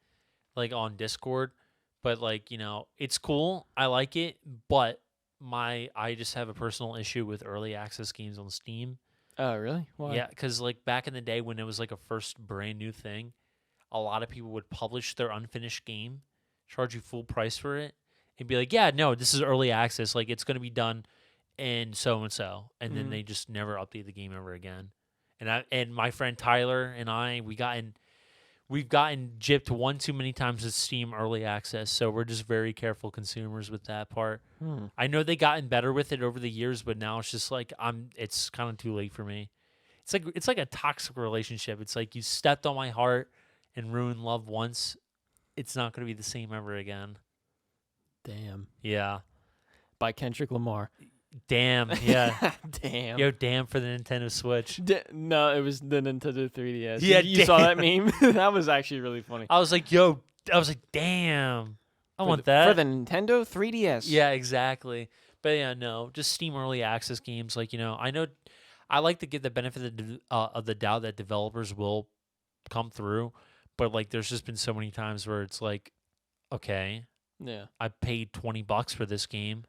like on Discord. But like it's cool. I like it, but I just have a personal issue with early access games on Steam. Oh really? Why? Yeah, because like back in the day when it was like a first brand new thing, a lot of people would publish their unfinished game, charge you full price for it, and be like, "Yeah, no, this is early access. Like it's gonna be done in so and so," and then Mhm. they just never update the game ever again. And my friend Tyler and I, we've gotten gypped one too many times with Steam early access, so we're just very careful consumers with that part. I know they gotten better with it over the years, but now it's just like it's kind of too late for me. It's like a toxic relationship. It's like you stepped on my heart and ruined love once. It's not going to be the same ever again. Damn. Yeah. By Kendrick Lamar. Damn. Yeah. Damn. Yo, damn for the Nintendo Switch. No, it was the Nintendo 3DS. Yeah, you saw that damn. meme? That was actually really funny. I was like, damn. I want For that. the Nintendo 3DS. Yeah, exactly. But yeah, no, just Steam early access games. Like, I know I like to give the benefit of the doubt that developers will come through. But like, there's just been so many times where it's like, okay, Yeah. I paid $20 for this game.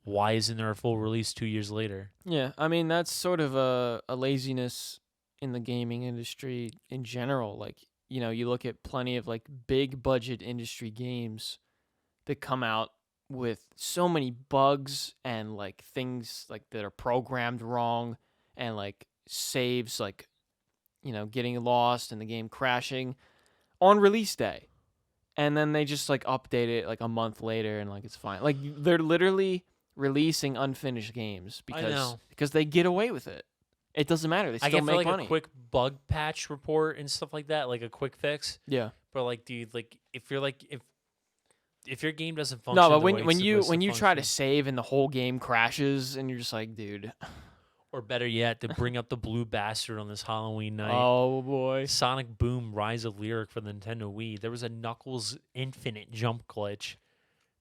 Why isn't there a full release 2 years later? Yeah. I mean, that's sort of a laziness in the gaming industry in general. Like, you look at plenty of like big budget industry games that come out with so many bugs and like things like that are programmed wrong and like saves like getting lost and the game crashing on release day, and then they just like update it like a month later and like it's fine. Like they're literally releasing unfinished games know. because they get away with it. It doesn't matter. They I still get make like money. a quick bug patch report and stuff like that, like a quick fix. Yeah. But like, dude, like if your game doesn't function, No, but the way when it's you supposed to try to function, save and the whole game crashes and you're just like, dude. or better yet, to bring up the blue bastard on this Halloween night. Oh boy. Sonic Boom Rise of Lyric for the Nintendo Wii. There was a Knuckles infinite jump glitch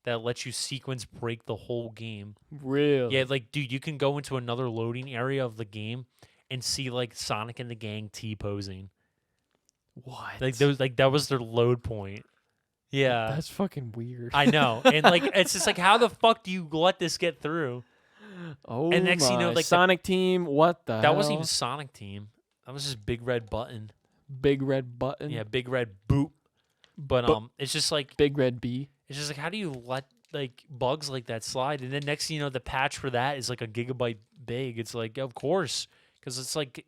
that lets you sequence break the whole game. Really? Yeah, like, dude, you can go into another loading area of the game and see like Sonic and the gang T-posing. What? Like those, like that was their load point. Yeah, That's fucking weird. I know, and like it's just like, how the fuck do you let this get through? Oh, And next thing you know, my. like, the- Sonic Team, what the hell? That wasn't even Sonic Team. That was just Big Red Button. Big Red Button. Yeah, Big Red Boop. But it's just like Big Red B. it's just like, how do you let like bugs like that slide? And then next thing you know, the patch for that is like a gigabyte big. It's like, of course, because it's like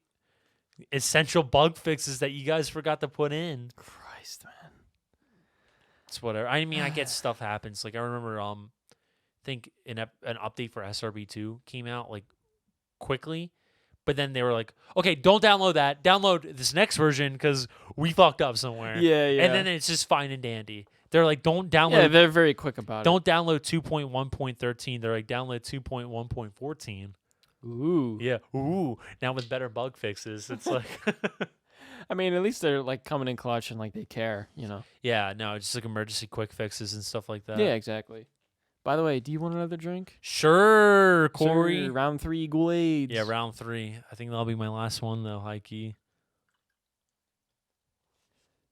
essential bug fixes that you guys forgot to put in. Christ, man. It's whatever. I mean, I get stuff happens. Like I remember, think an update for SRB2 came out like quickly, but then they were like, okay, don't download that. Download this next version because we fucked up somewhere. Yeah, yeah. And then it's just fine and dandy. They're like, don't download. Yeah, they're very quick about it. Don't download 2.1.13. They're like, download 2.1.14. Ooh. Yeah. Ooh. Now with better bug fixes, it's like, I mean, at least they're like coming in clutch and like they care, yeah, no, just like emergency quick fixes and stuff like that. Yeah, exactly. By the way, do you want another drink? Sure, Corey. Sir, round 3 Ghoul Aids. Yeah, round 3. I think that'll be my last one though, high key.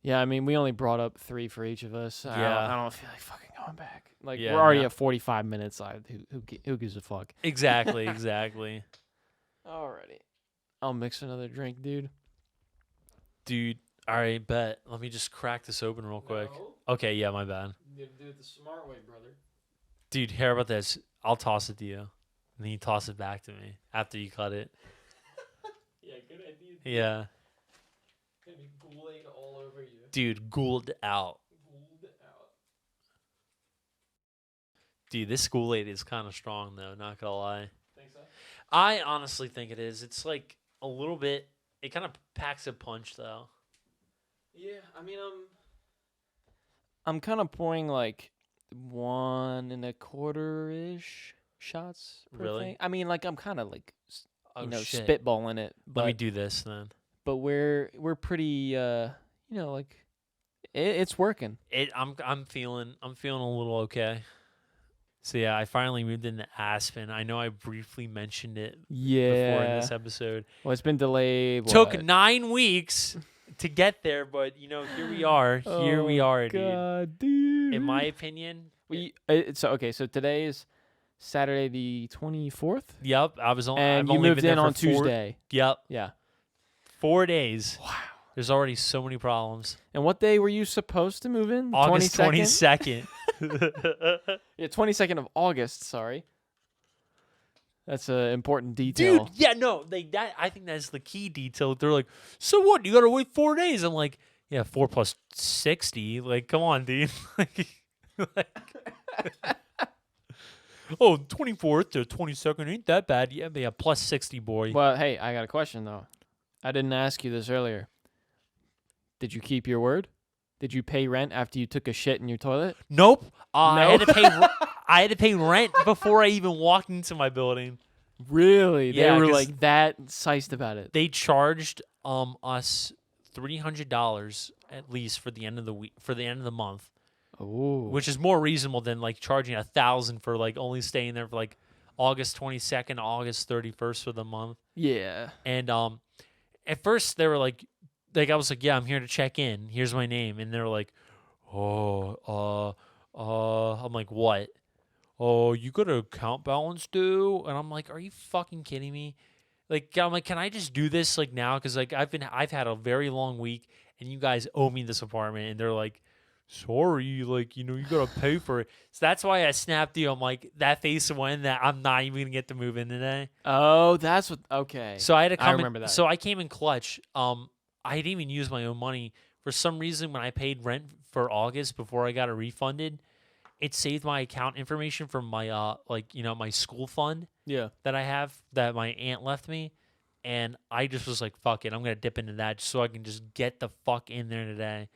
Yeah, I mean, we only brought up 3 for each of us. Yeah. I don't feel like fucking going back. Like, Yeah, we're already no. at 45 minutes. Who gives a fuck? Exactly, exactly. Alrighty. I'll mix another drink, dude. Dude, all right, bet. Let me just crack this open real quick. No. Okay, yeah, my bad. You gotta do it the smart way, brother. Dude, hear about this. I'll toss it to you. And then you toss it back to me after you cut it. Yeah, good idea. Yeah. Gonna be Kool-Aid all over you. Dude, Ghouled out. Gouled out. Dude, this Kool-Aid is kind of strong, though. Not gonna lie. Think so? I honestly think it is. It's like a little bit. It kind of packs a punch, though. Yeah, I mean, I'm kind of pouring like 1 1/4 ish shots per Really? thing. I mean, like I'm kind of like Oh, you know shit. spitballing it. Let me But, do this then. but we're pretty you know, like it's working. I'm feeling a little okay. So yeah, I finally moved into Aspen. I know I briefly mentioned it before in Yeah. this episode. Well, it's been delayed. Took what? 9 weeks to get there, but you know, here we are. Here we Oh, are, dude. God, dude. In my opinion, so today is Saturday the 24th, yep. I've and you only moved been in there on for 4 Tuesday. Yep, Yeah. 4 days. Wow. There's already so many problems. And what day were you supposed to move in? August 22nd? 22nd. Yeah, 22nd of August. Sorry. That's an important detail. Dude, yeah, no, I think that's the key detail. They're like, so what? You gotta wait 4 days. I'm like, yeah, 4 plus 60. Like, come on, dude. Oh, 24th to 22nd ain't that bad. Yeah, but yeah, plus 60, boy. Well, hey, I got a question though. I didn't ask you this earlier. Did you keep your word? Did you pay rent after you took a shit in your toilet? Nope. I No? had to pay. I had to pay rent before I even walked into my building. Really? Yeah, They were 'cause like that psyched about it. They charged us $300 at least for the end of the week, for the end of the month, Oh. which is more reasonable than like charging 1,000 for like only staying there for like August 22nd, August 31st for the month. Yeah. And at first they were like I was like, yeah, I'm here to check in. Here's my name, and they were like, I'm like, what? Oh, you got an account balance due? And I'm like, are you fucking kidding me? Like, I'm like, can I just do this like now? Because like I've had a very long week, and you guys owe me this apartment, and they're like, sorry, like you gotta pay for it. So that's why I snapped you. I'm like, that face of when that I'm not even gonna get to move in today. Oh, that's what. Okay. So I had to come. remember that. So I came in clutch. I didn't even use my own money for some reason. When I paid rent for August before I got it refunded, it saved my account information from my my school fund Yeah. that I have that my aunt left me, and I just was like, fuck it, I'm gonna dip into that just so I can just get the fuck in there today.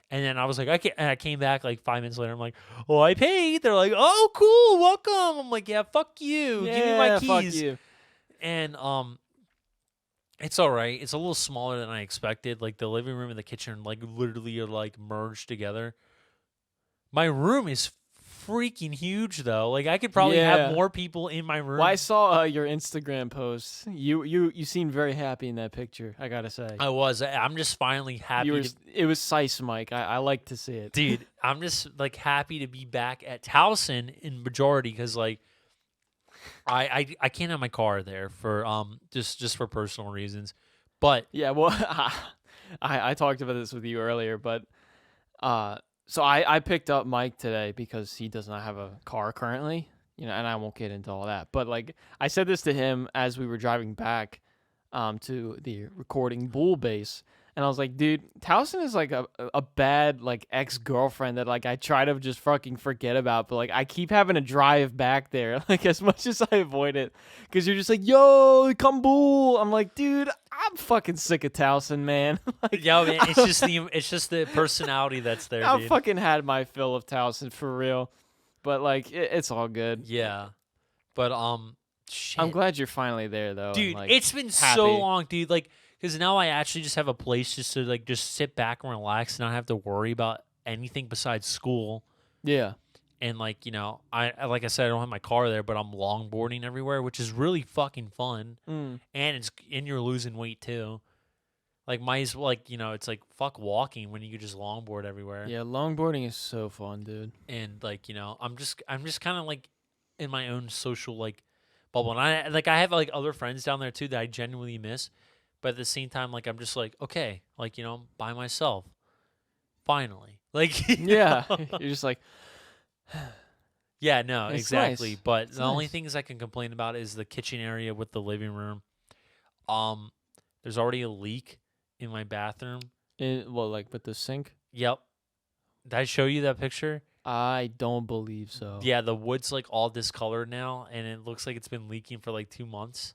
And then I was like, I came back like 5 minutes later. I'm like, oh, I paid. They're like, oh, cool, welcome. I'm like, yeah, fuck you. Give me my keys. Fuck you. And it's all right. It's a little smaller than I expected. Like the living room and the kitchen, like literally are like merged together. My room is freaking huge though. Like I could probably Yeah. have more people in my room. Well, I saw your Instagram post. You seemed very happy in that picture. I gotta say. I'm just finally happy. You were. It was sice, Mike. I like to see it. Dude, I'm just like happy to be back at Towson in majority because like I can't have my car there for just for personal reasons. But Yeah. Well, I talked about this with you earlier, but so I picked up Mike today because he does not have a car currently. You know, and I won't get into all that. But like I said this to him as we were driving back to the recording Bool base. And I was like, dude, Towson is like a bad like ex-girlfriend that like I try to just fucking forget about, but like I keep having to drive back there like as much as I avoid it because you're just like, yo, come Bool. I'm like, dude, I'm fucking sick of Towson, man. Like, yeah, man, it's just the personality that's there, I've dude. fucking had my fill of Towson for real, but like it's all good. Yeah, but shit. I'm glad you're finally there though, dude. and, like, It's been happy. so long, dude. Like, because now I actually just have a place just to like just sit back and relax and not have to worry about anything besides school. Yeah. And like, like I said, I don't have my car there, but I'm longboarding everywhere, which is really fucking fun. Mm. And you're losing weight too. Like might as well, like, it's like fuck walking when you could just longboard everywhere. Yeah, longboarding is so fun, dude. And like, I'm just kind of like in my own social like bubble. And I have like other friends down there too that I genuinely miss. But at the same time, like I'm just like, okay, like, I'm by myself. Finally. Like Yeah, you're just like, Yeah, no, it's exactly. nice. But It's the only nice. things I can complain about is the kitchen area with the living room. Um, there's already a leak in my bathroom. Well, like with the sink. Yep. Did I show you that picture? I don't believe so. Yeah, the wood's like all discolored now, and it looks like it's been leaking for like 2 months.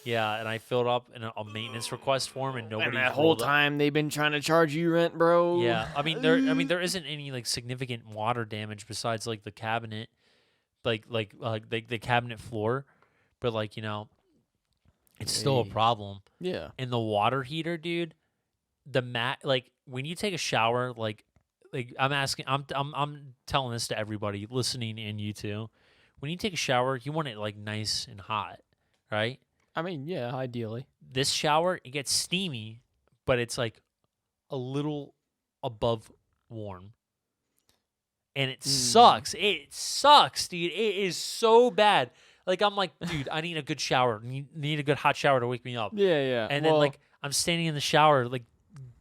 Yeah, and I filled up a maintenance request form, and And nobody that whole time they've been trying to charge you rent, bro. Yeah, I mean there isn't any like significant water damage besides like the cabinet, the cabinet floor, but like it's still a Hey. problem. Yeah. And the water heater, dude, the mat, like when you take a shower, like I'm telling this to everybody listening and you too. When you take a shower, you want it like nice and hot, right? I mean, yeah, ideally. This shower, it gets steamy, but it's like a little above warm. And it sucks. It sucks, dude. It is so bad. Like I'm like, dude, I need a good shower. Need a good hot shower to wake me up. Yeah, yeah. And then like I'm standing in the shower, like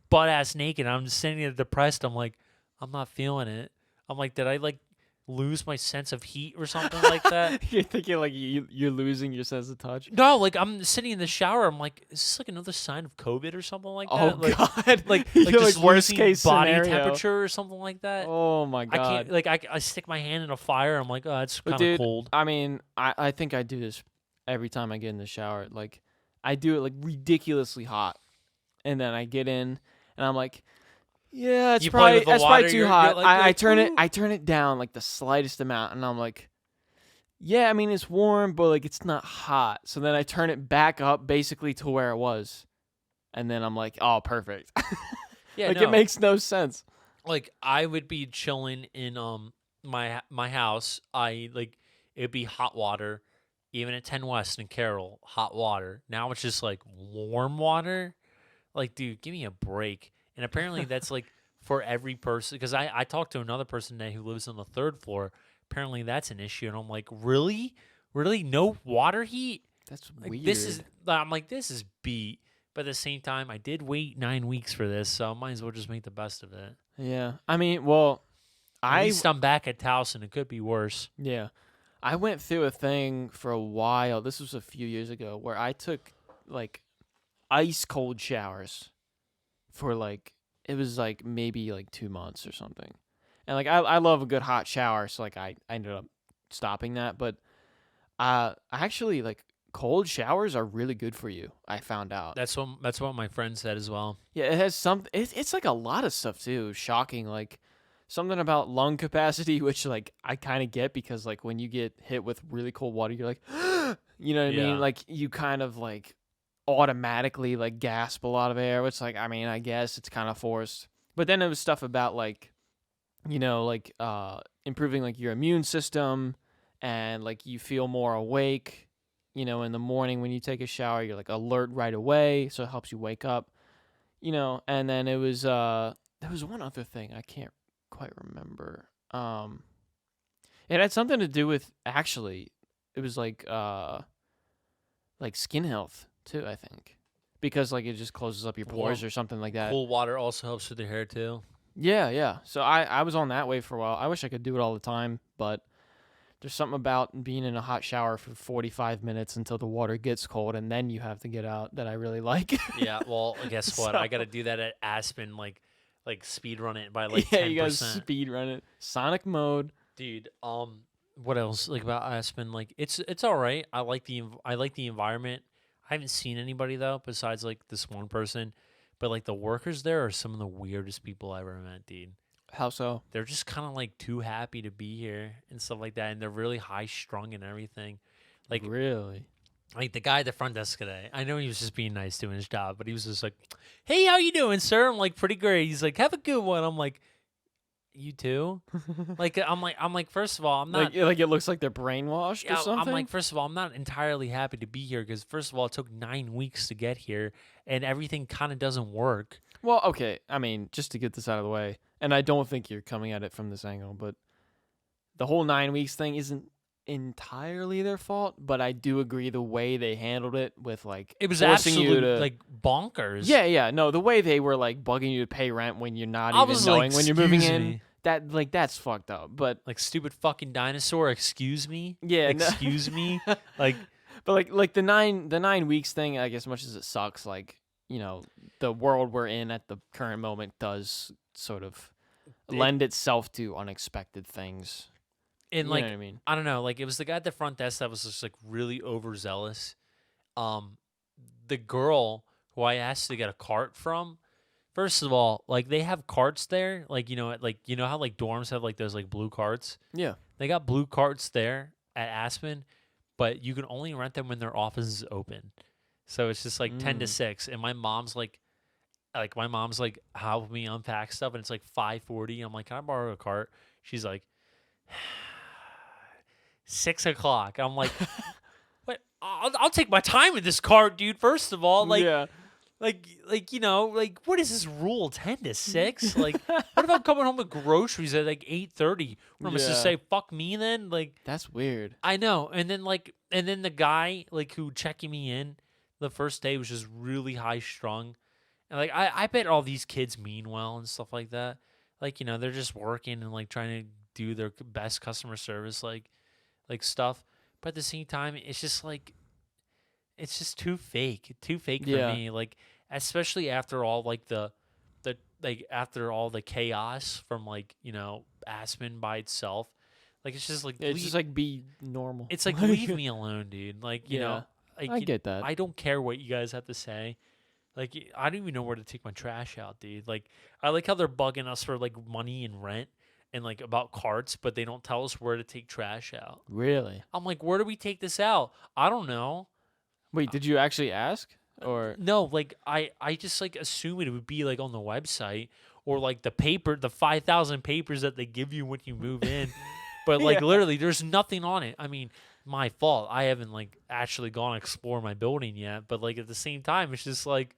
butt ass naked. I'm just standing there depressed. I'm like, I'm not feeling it. I'm like, did I like lose my sense of heat or something like that? you're thinking like you're losing your sense of touch. No, like I'm sitting in the shower. I'm like, is this like another sign of COVID or something like that? Oh Like, God! like You're just like worst losing case body scenario. temperature or something like that. Oh my I God! can't like I stick my hand in a fire. I'm like, oh, it's But kind of dude, cold. I mean, I think I do this every time I get in the shower. Like, I do it like ridiculously hot, and then I get in, and I'm like, yeah, You play with the that's water, probably too you're hot. like, I turn it "Ooh." I turn it down like the slightest amount, and I'm like, yeah, I mean it's warm, but like it's not hot. So then I turn it back up basically to where it was, and then I'm like, oh, perfect. Yeah, like no. it makes no sense. Like I would be chilling in my house. It'd be hot water, even at 10 West and Carroll, hot water. Now it's just like warm water. Like, dude, give me a break. And apparently that's like for every person, because I talked to another person today who lives on the third floor. Apparently that's an issue, and I'm like, really, no water heat. That's Like weird. I'm like, this is beat. But at the same time, I did wait 9 weeks for this, so I might as well just make the best of it. Yeah, I mean, well, At least I'm back at Towson. It could be worse. Yeah. I went through a thing for a while. This was a few years ago where I took like ice cold showers for like it was like maybe like 2 months or something. And like I love a good hot shower, so like I ended up stopping that, but actually like cold showers are really good for you. I found out. That's what my friend said as well. Yeah, it has some it's like a lot of stuff too. Shocking, like something about lung capacity, which like I kind of get because like when you get hit with really cold water, you're like, you know what I Yeah. mean? Like you kind of like automatically like gasp a lot of air, which like I mean I guess it's kind of forced. But then it was stuff about like, like improving like your immune system and like you feel more awake. In the morning when you take a shower, you're like alert right away, so it helps you wake up. And then it was there was one other thing I can't quite remember. It had something to do with actually it was like skin health too, I think. Because like it just closes up your pores Warm- or something like that. Cool water also helps with the hair too. Yeah, yeah. So I was on that way for a while. I wish I could do it all the time, but there's something about being in a hot shower for 45 minutes until the water gets cold and then you have to get out that I really like. Yeah, well, guess what? So- I got to do that at Aspen, like speed run it by like yeah, 10%. you guys speed run it. Sonic mode. Dude, what else like about Aspen? Like it's all right. I like the environment. I haven't seen anybody though besides like this one person, but like the workers there are some of the weirdest people I ever met, dude. How so? They're just kind of like too happy to be here and stuff like that, and they're really high strung and everything. Like Really? Like the guy at the front desk today, I know he was just being nice doing his job, but he was just like, "Hey, how you doing, sir?" I'm like, "Pretty great." He's like, "Have a good one." I'm like, You too? Like I'm like first of all, I'm not. Like it looks like they're brainwashed or Yeah, something. I'm like, first of all, I'm not entirely happy to be here because, first of all, it took 9 weeks to get here, and everything kind of doesn't work. Well, okay. I mean, just to get this out of the way, and I don't think you're coming at it from this angle, but the whole 9 weeks thing isn't entirely their fault. But I do agree the way they handled it with like It was forcing you absolute to like bonkers. yeah. No, the way they were like bugging you to pay rent when you're not I even was knowing like, when you're moving "Excuse in. me." That's fucked up. But Like stupid fucking dinosaur. Excuse me. yeah, no- Excuse me. Like But like the 9 weeks thing, I guess, as much as it sucks, like the world we're in at the current moment does sort of lend itself to unexpected things. and You like know what I mean? I don't know. Like it was the guy at the front desk that was just like really overzealous. The girl who I asked to get a cart from. First of all, like they have carts there, like how like dorms have like those like blue carts. Yeah. They got blue carts there at Aspen, but you can only rent them when their office is open. So it's just like 10 to 6, and my mom's like helping me unpack stuff, and it's like 5:40. I'm like, can I borrow a cart? She's like, 6 o'clock. I'm like, what? I'll take my time with this cart, dude. First of all, like. yeah. Like what is this rule? 10 to 6? Like, what if I'm coming home with groceries at like 8:30? What am I supposed to Yeah. say? Fuck me then? Like, That's weird. I know. And then the guy like who checking me in the first day was just really high strung, and like I bet all these kids mean well and stuff like that. Like they're just working and like trying to do their best customer service like stuff, but at the same time it's just like. It's just too fake for Yeah. me. Like, especially after all, like after all the chaos from like Aspen by itself, like it's just like It's just like be normal. it's like leave me alone, dude. Like Yeah. like, I get that. I don't care what you guys have to say. Like I don't even know where to take my trash out, dude. Like I like how they're bugging us for like money and rent and like about carts, but they don't tell us where to take trash out. Really? I'm like, where do we take this out? I don't know. Wait, did you actually ask? Or No, like I just like assume it would be like on the website or like the 5,000 papers that they give you when you move in. But like Yeah. literally there's nothing on it. I mean, my fault. I haven't like actually gone explore my building yet, but like at the same time it's just like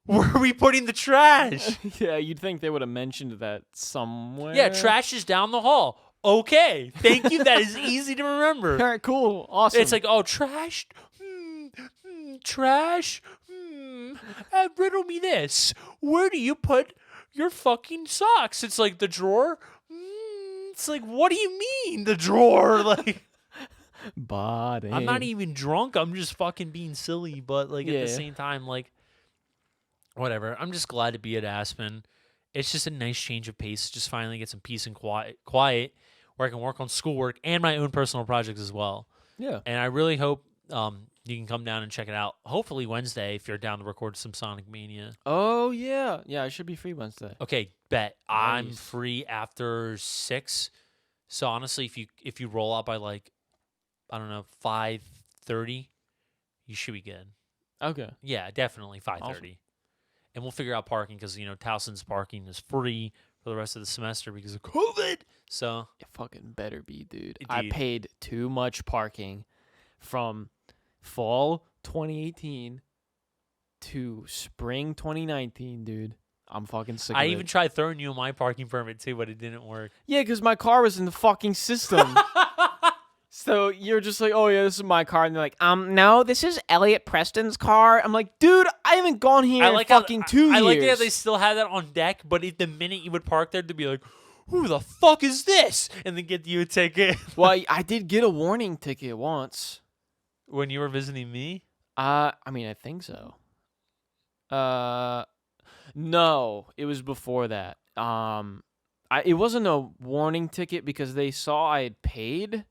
where are we putting the trash? yeah, you'd think they would have mentioned that somewhere. Yeah, trash is down the hall. Okay. Thank you. That is easy to remember. All right, cool. Awesome. It's like, oh, trash? Trash? Riddle me this. Where do you put your fucking socks? It's like the drawer? It's like, what do you mean, the drawer? Like, body. I'm not even drunk. I'm just fucking being silly. But, like, at Yeah. the same time, like, whatever. I'm just glad to be at Aspen. It's just a nice change of pace. Just finally get some peace and quiet where I can work on schoolwork and my own personal projects as well. Yeah. And I really hope you can come down and check it out. Hopefully Wednesday if you're down to record some Sonic Mania. Oh yeah. Yeah, I should be free Wednesday. Okay, bet. I'm Nice. free after 6. So honestly, if you roll out by like I don't know 5:30, you should be good. Okay. Yeah, definitely 5:30. And we'll figure out parking because Towson's parking is free for the rest of the semester because of COVID. So It fucking better be, dude. Dude. I paid too much parking from fall 2018 to spring 2019, dude. I'm fucking sick of I it. even tried throwing you in my parking permit too, but it didn't work. Yeah, because my car was in the fucking system. So you're just like, oh yeah, this is my car, and they're like, no, this is Elliot Preston's car. I'm like, dude, I haven't gone here in fucking 2 years. I like that they still had that on deck, but the minute you would park there, they'd be like, who the fuck is this? And then get you a ticket. Well, I did get a warning ticket once. When you were visiting me? I mean, I think so. No, it was before that. It wasn't a warning ticket because they saw I had paid,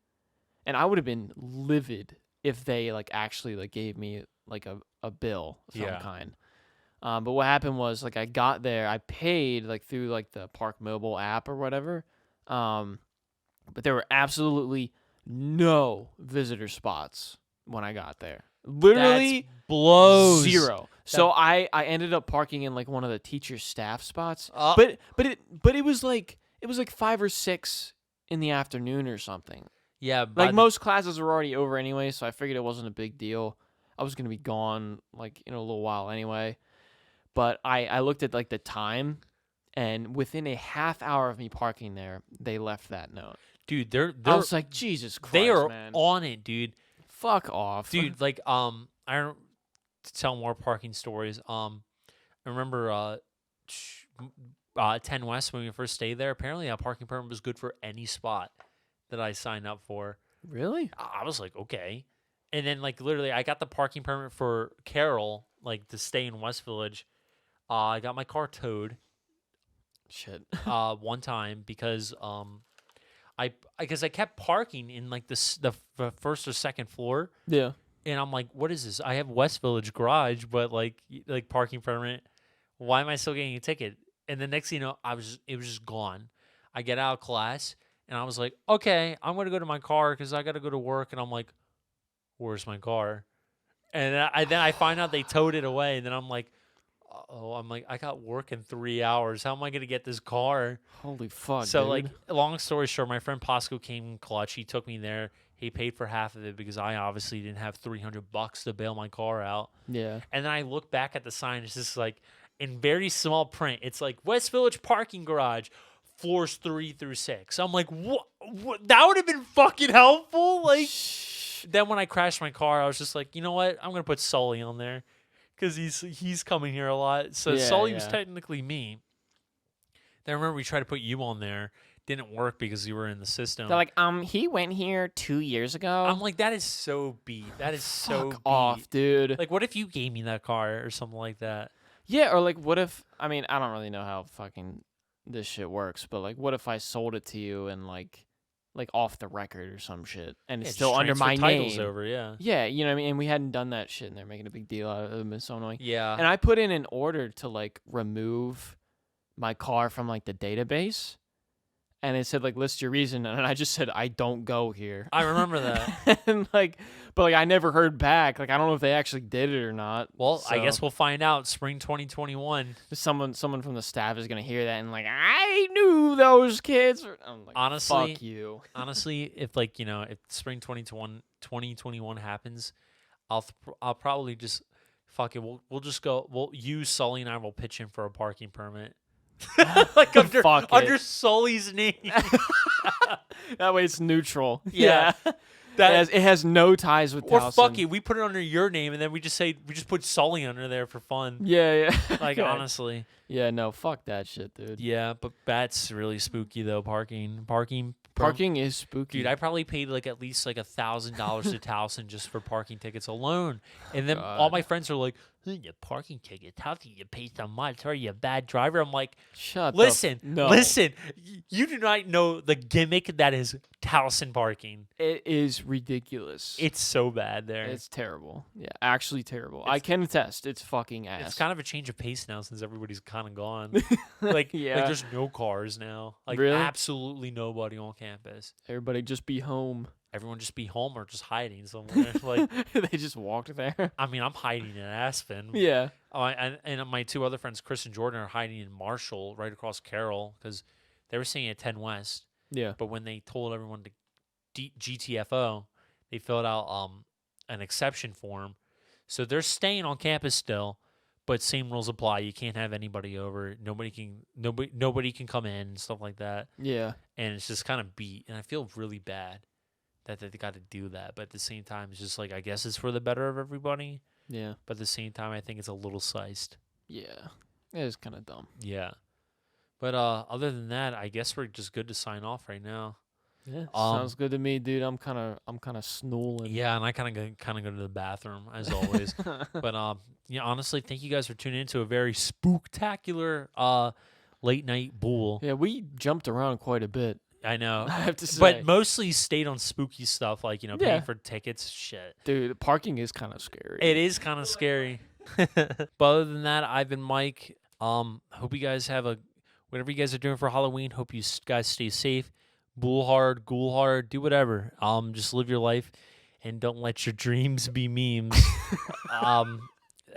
and I would have been livid if they like actually like gave me like a bill of some Yeah. kind. But what happened was like I got there, I paid like through like the Park Mobile app or whatever. But there were absolutely no visitor spots when I got there. Literally That's blows. 0. So I ended up parking in like one of the teacher staff spots. Uh, But it was like it was like 5 or 6 in the afternoon or something. Yeah, Like most classes were already over anyway, so I figured it wasn't a big deal. I was gonna be gone like in a little while anyway. But I looked at like the time, and within a half hour of me parking there, they left that note. dude, I was like, Jesus Christ, they are man. on it, dude. Fuck off. Dude, like I don't to tell more parking stories. I remember 10 West when we first stayed there. Apparently, a parking permit was good for any spot that I signed up for. Really? I was like, okay. And then like literally, I got the parking permit for Carroll, like to stay in West Village. I got my car towed. Shit. One time because I kept parking in like the first or second floor. Yeah. And I'm like, what is this? I have West Village garage, but like parking permit. Why am I still getting a ticket? And the next thing you know, it was just gone. I get out of class and I was like, okay, I'm gonna go to my car because I gotta go to work. And I'm like, where's my car? And then I find out they towed it away. And then I'm like, oh, I got work in 3 hours. How am I gonna get this car? Holy fuck. So dude. like, long story short, my friend Pasco came clutch. He took me there. He paid for half of it because I obviously didn't have $300 to bail my car out. Yeah. And then I look back at the sign. It's just like in very small print. It's like West Village parking garage, floors 3 through 6. I'm like, what? That would have been fucking helpful. Like, then when I crashed my car, I was just like, you know what? I'm gonna put Sully on there because he's coming here a lot. So Yeah, Sully was yeah. technically me. Then I remember we tried to put you on there. Didn't work because you were in the system. They're like, he went here 2 years ago. I'm like, that is so beat. That is so Fuck beat. off, dude. Like, what if you gave me that car or something like that? Yeah, or like, what if? I mean, I don't really know how fucking this shit works, but like, what if I sold it to you and like off the record or some shit, and it's Yeah, still just under my transfer titles name? over, yeah. Yeah, you know what I mean. And we hadn't done that shit, and they're making a big deal out of it. It's so annoying. Yeah. And I put in an order to like remove my car from like the database, and it said like list your reason, and I just said I don't go here. I remember that. And like, but like I never heard back. Like I don't know if they actually did it or not. Well, I So, guess we'll find out spring 2021. someone from the staff is gonna hear that and like, I knew those kids. I'm like, Honestly, fuck you. Honestly, if like, you know, if spring 2021 happens, I'll probably just fuck it. We'll just go. You, Sully, and I will pitch in for a parking permit. Like Fuck under it. Sully's name. That way it's neutral. Yeah. It has no ties with Or Towson. fuck it, we put it under your name and then we just put Sully under there for fun. Yeah. Like, Okay. honestly. Yeah, no, fuck that shit, dude. Yeah, but that's really spooky though. Parking. Parking is spooky. Dude, I probably paid like at least like $1,000 to Towson just for parking tickets alone. And then all my friends are like, your parking tickets, how can you pay so much? Are you a bad driver? I'm like, Shut listen, no. listen. You do not know the gimmick that is Towson parking. It is ridiculous. It's so bad there. It's terrible. Yeah, actually terrible. I can attest. It's fucking ass. It's kind of a change of pace now since everybody's kind of gone. Like, Yeah. like there's no cars now. Like Really? absolutely nobody on campus. Everybody just be home. Everyone just be home or just hiding somewhere. Like, They just walked there. I mean, I'm hiding in Aspen. Yeah. And my two other friends, Chris and Jordan, are hiding in Marshall, right across Carroll, because they were staying at 10 West. Yeah. But when they told everyone to GTFO, they filled out an exception form. So they're staying on campus still, but same rules apply. You can't have anybody over. Nobody can come in and stuff like that. Yeah. And it's just kind of beat. And I feel really bad that they got to do that. But at the same time, it's just like, I guess it's for the better of everybody. Yeah. But at the same time, I think it's a little sized. Yeah. It is kind of dumb. Yeah. But other than that, I guess we're just good to sign off right now. Yeah. Sounds good to me, dude. I'm kind of snooling. Yeah, and I kind of go to the bathroom as always. But yeah, honestly, thank you guys for tuning into a very spooktacular late night bool. Yeah, we jumped around quite a bit. I know, I have to say. but mostly stayed on spooky stuff, like Yeah. paying for tickets. Shit, Dude, parking is kind of scary. it is kind of scary. But other than that, I've been Mike. Hope you guys have whatever you guys are doing for Halloween. Hope you guys stay safe. Bool hard, ghoul hard, do whatever. Just live your life and don't let your dreams be memes.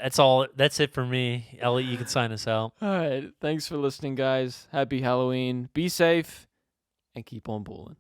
That's all. That's it for me. Elliot, you can sign us out. All right. Thanks for listening, guys. Happy Halloween. Be safe and keep on bowling.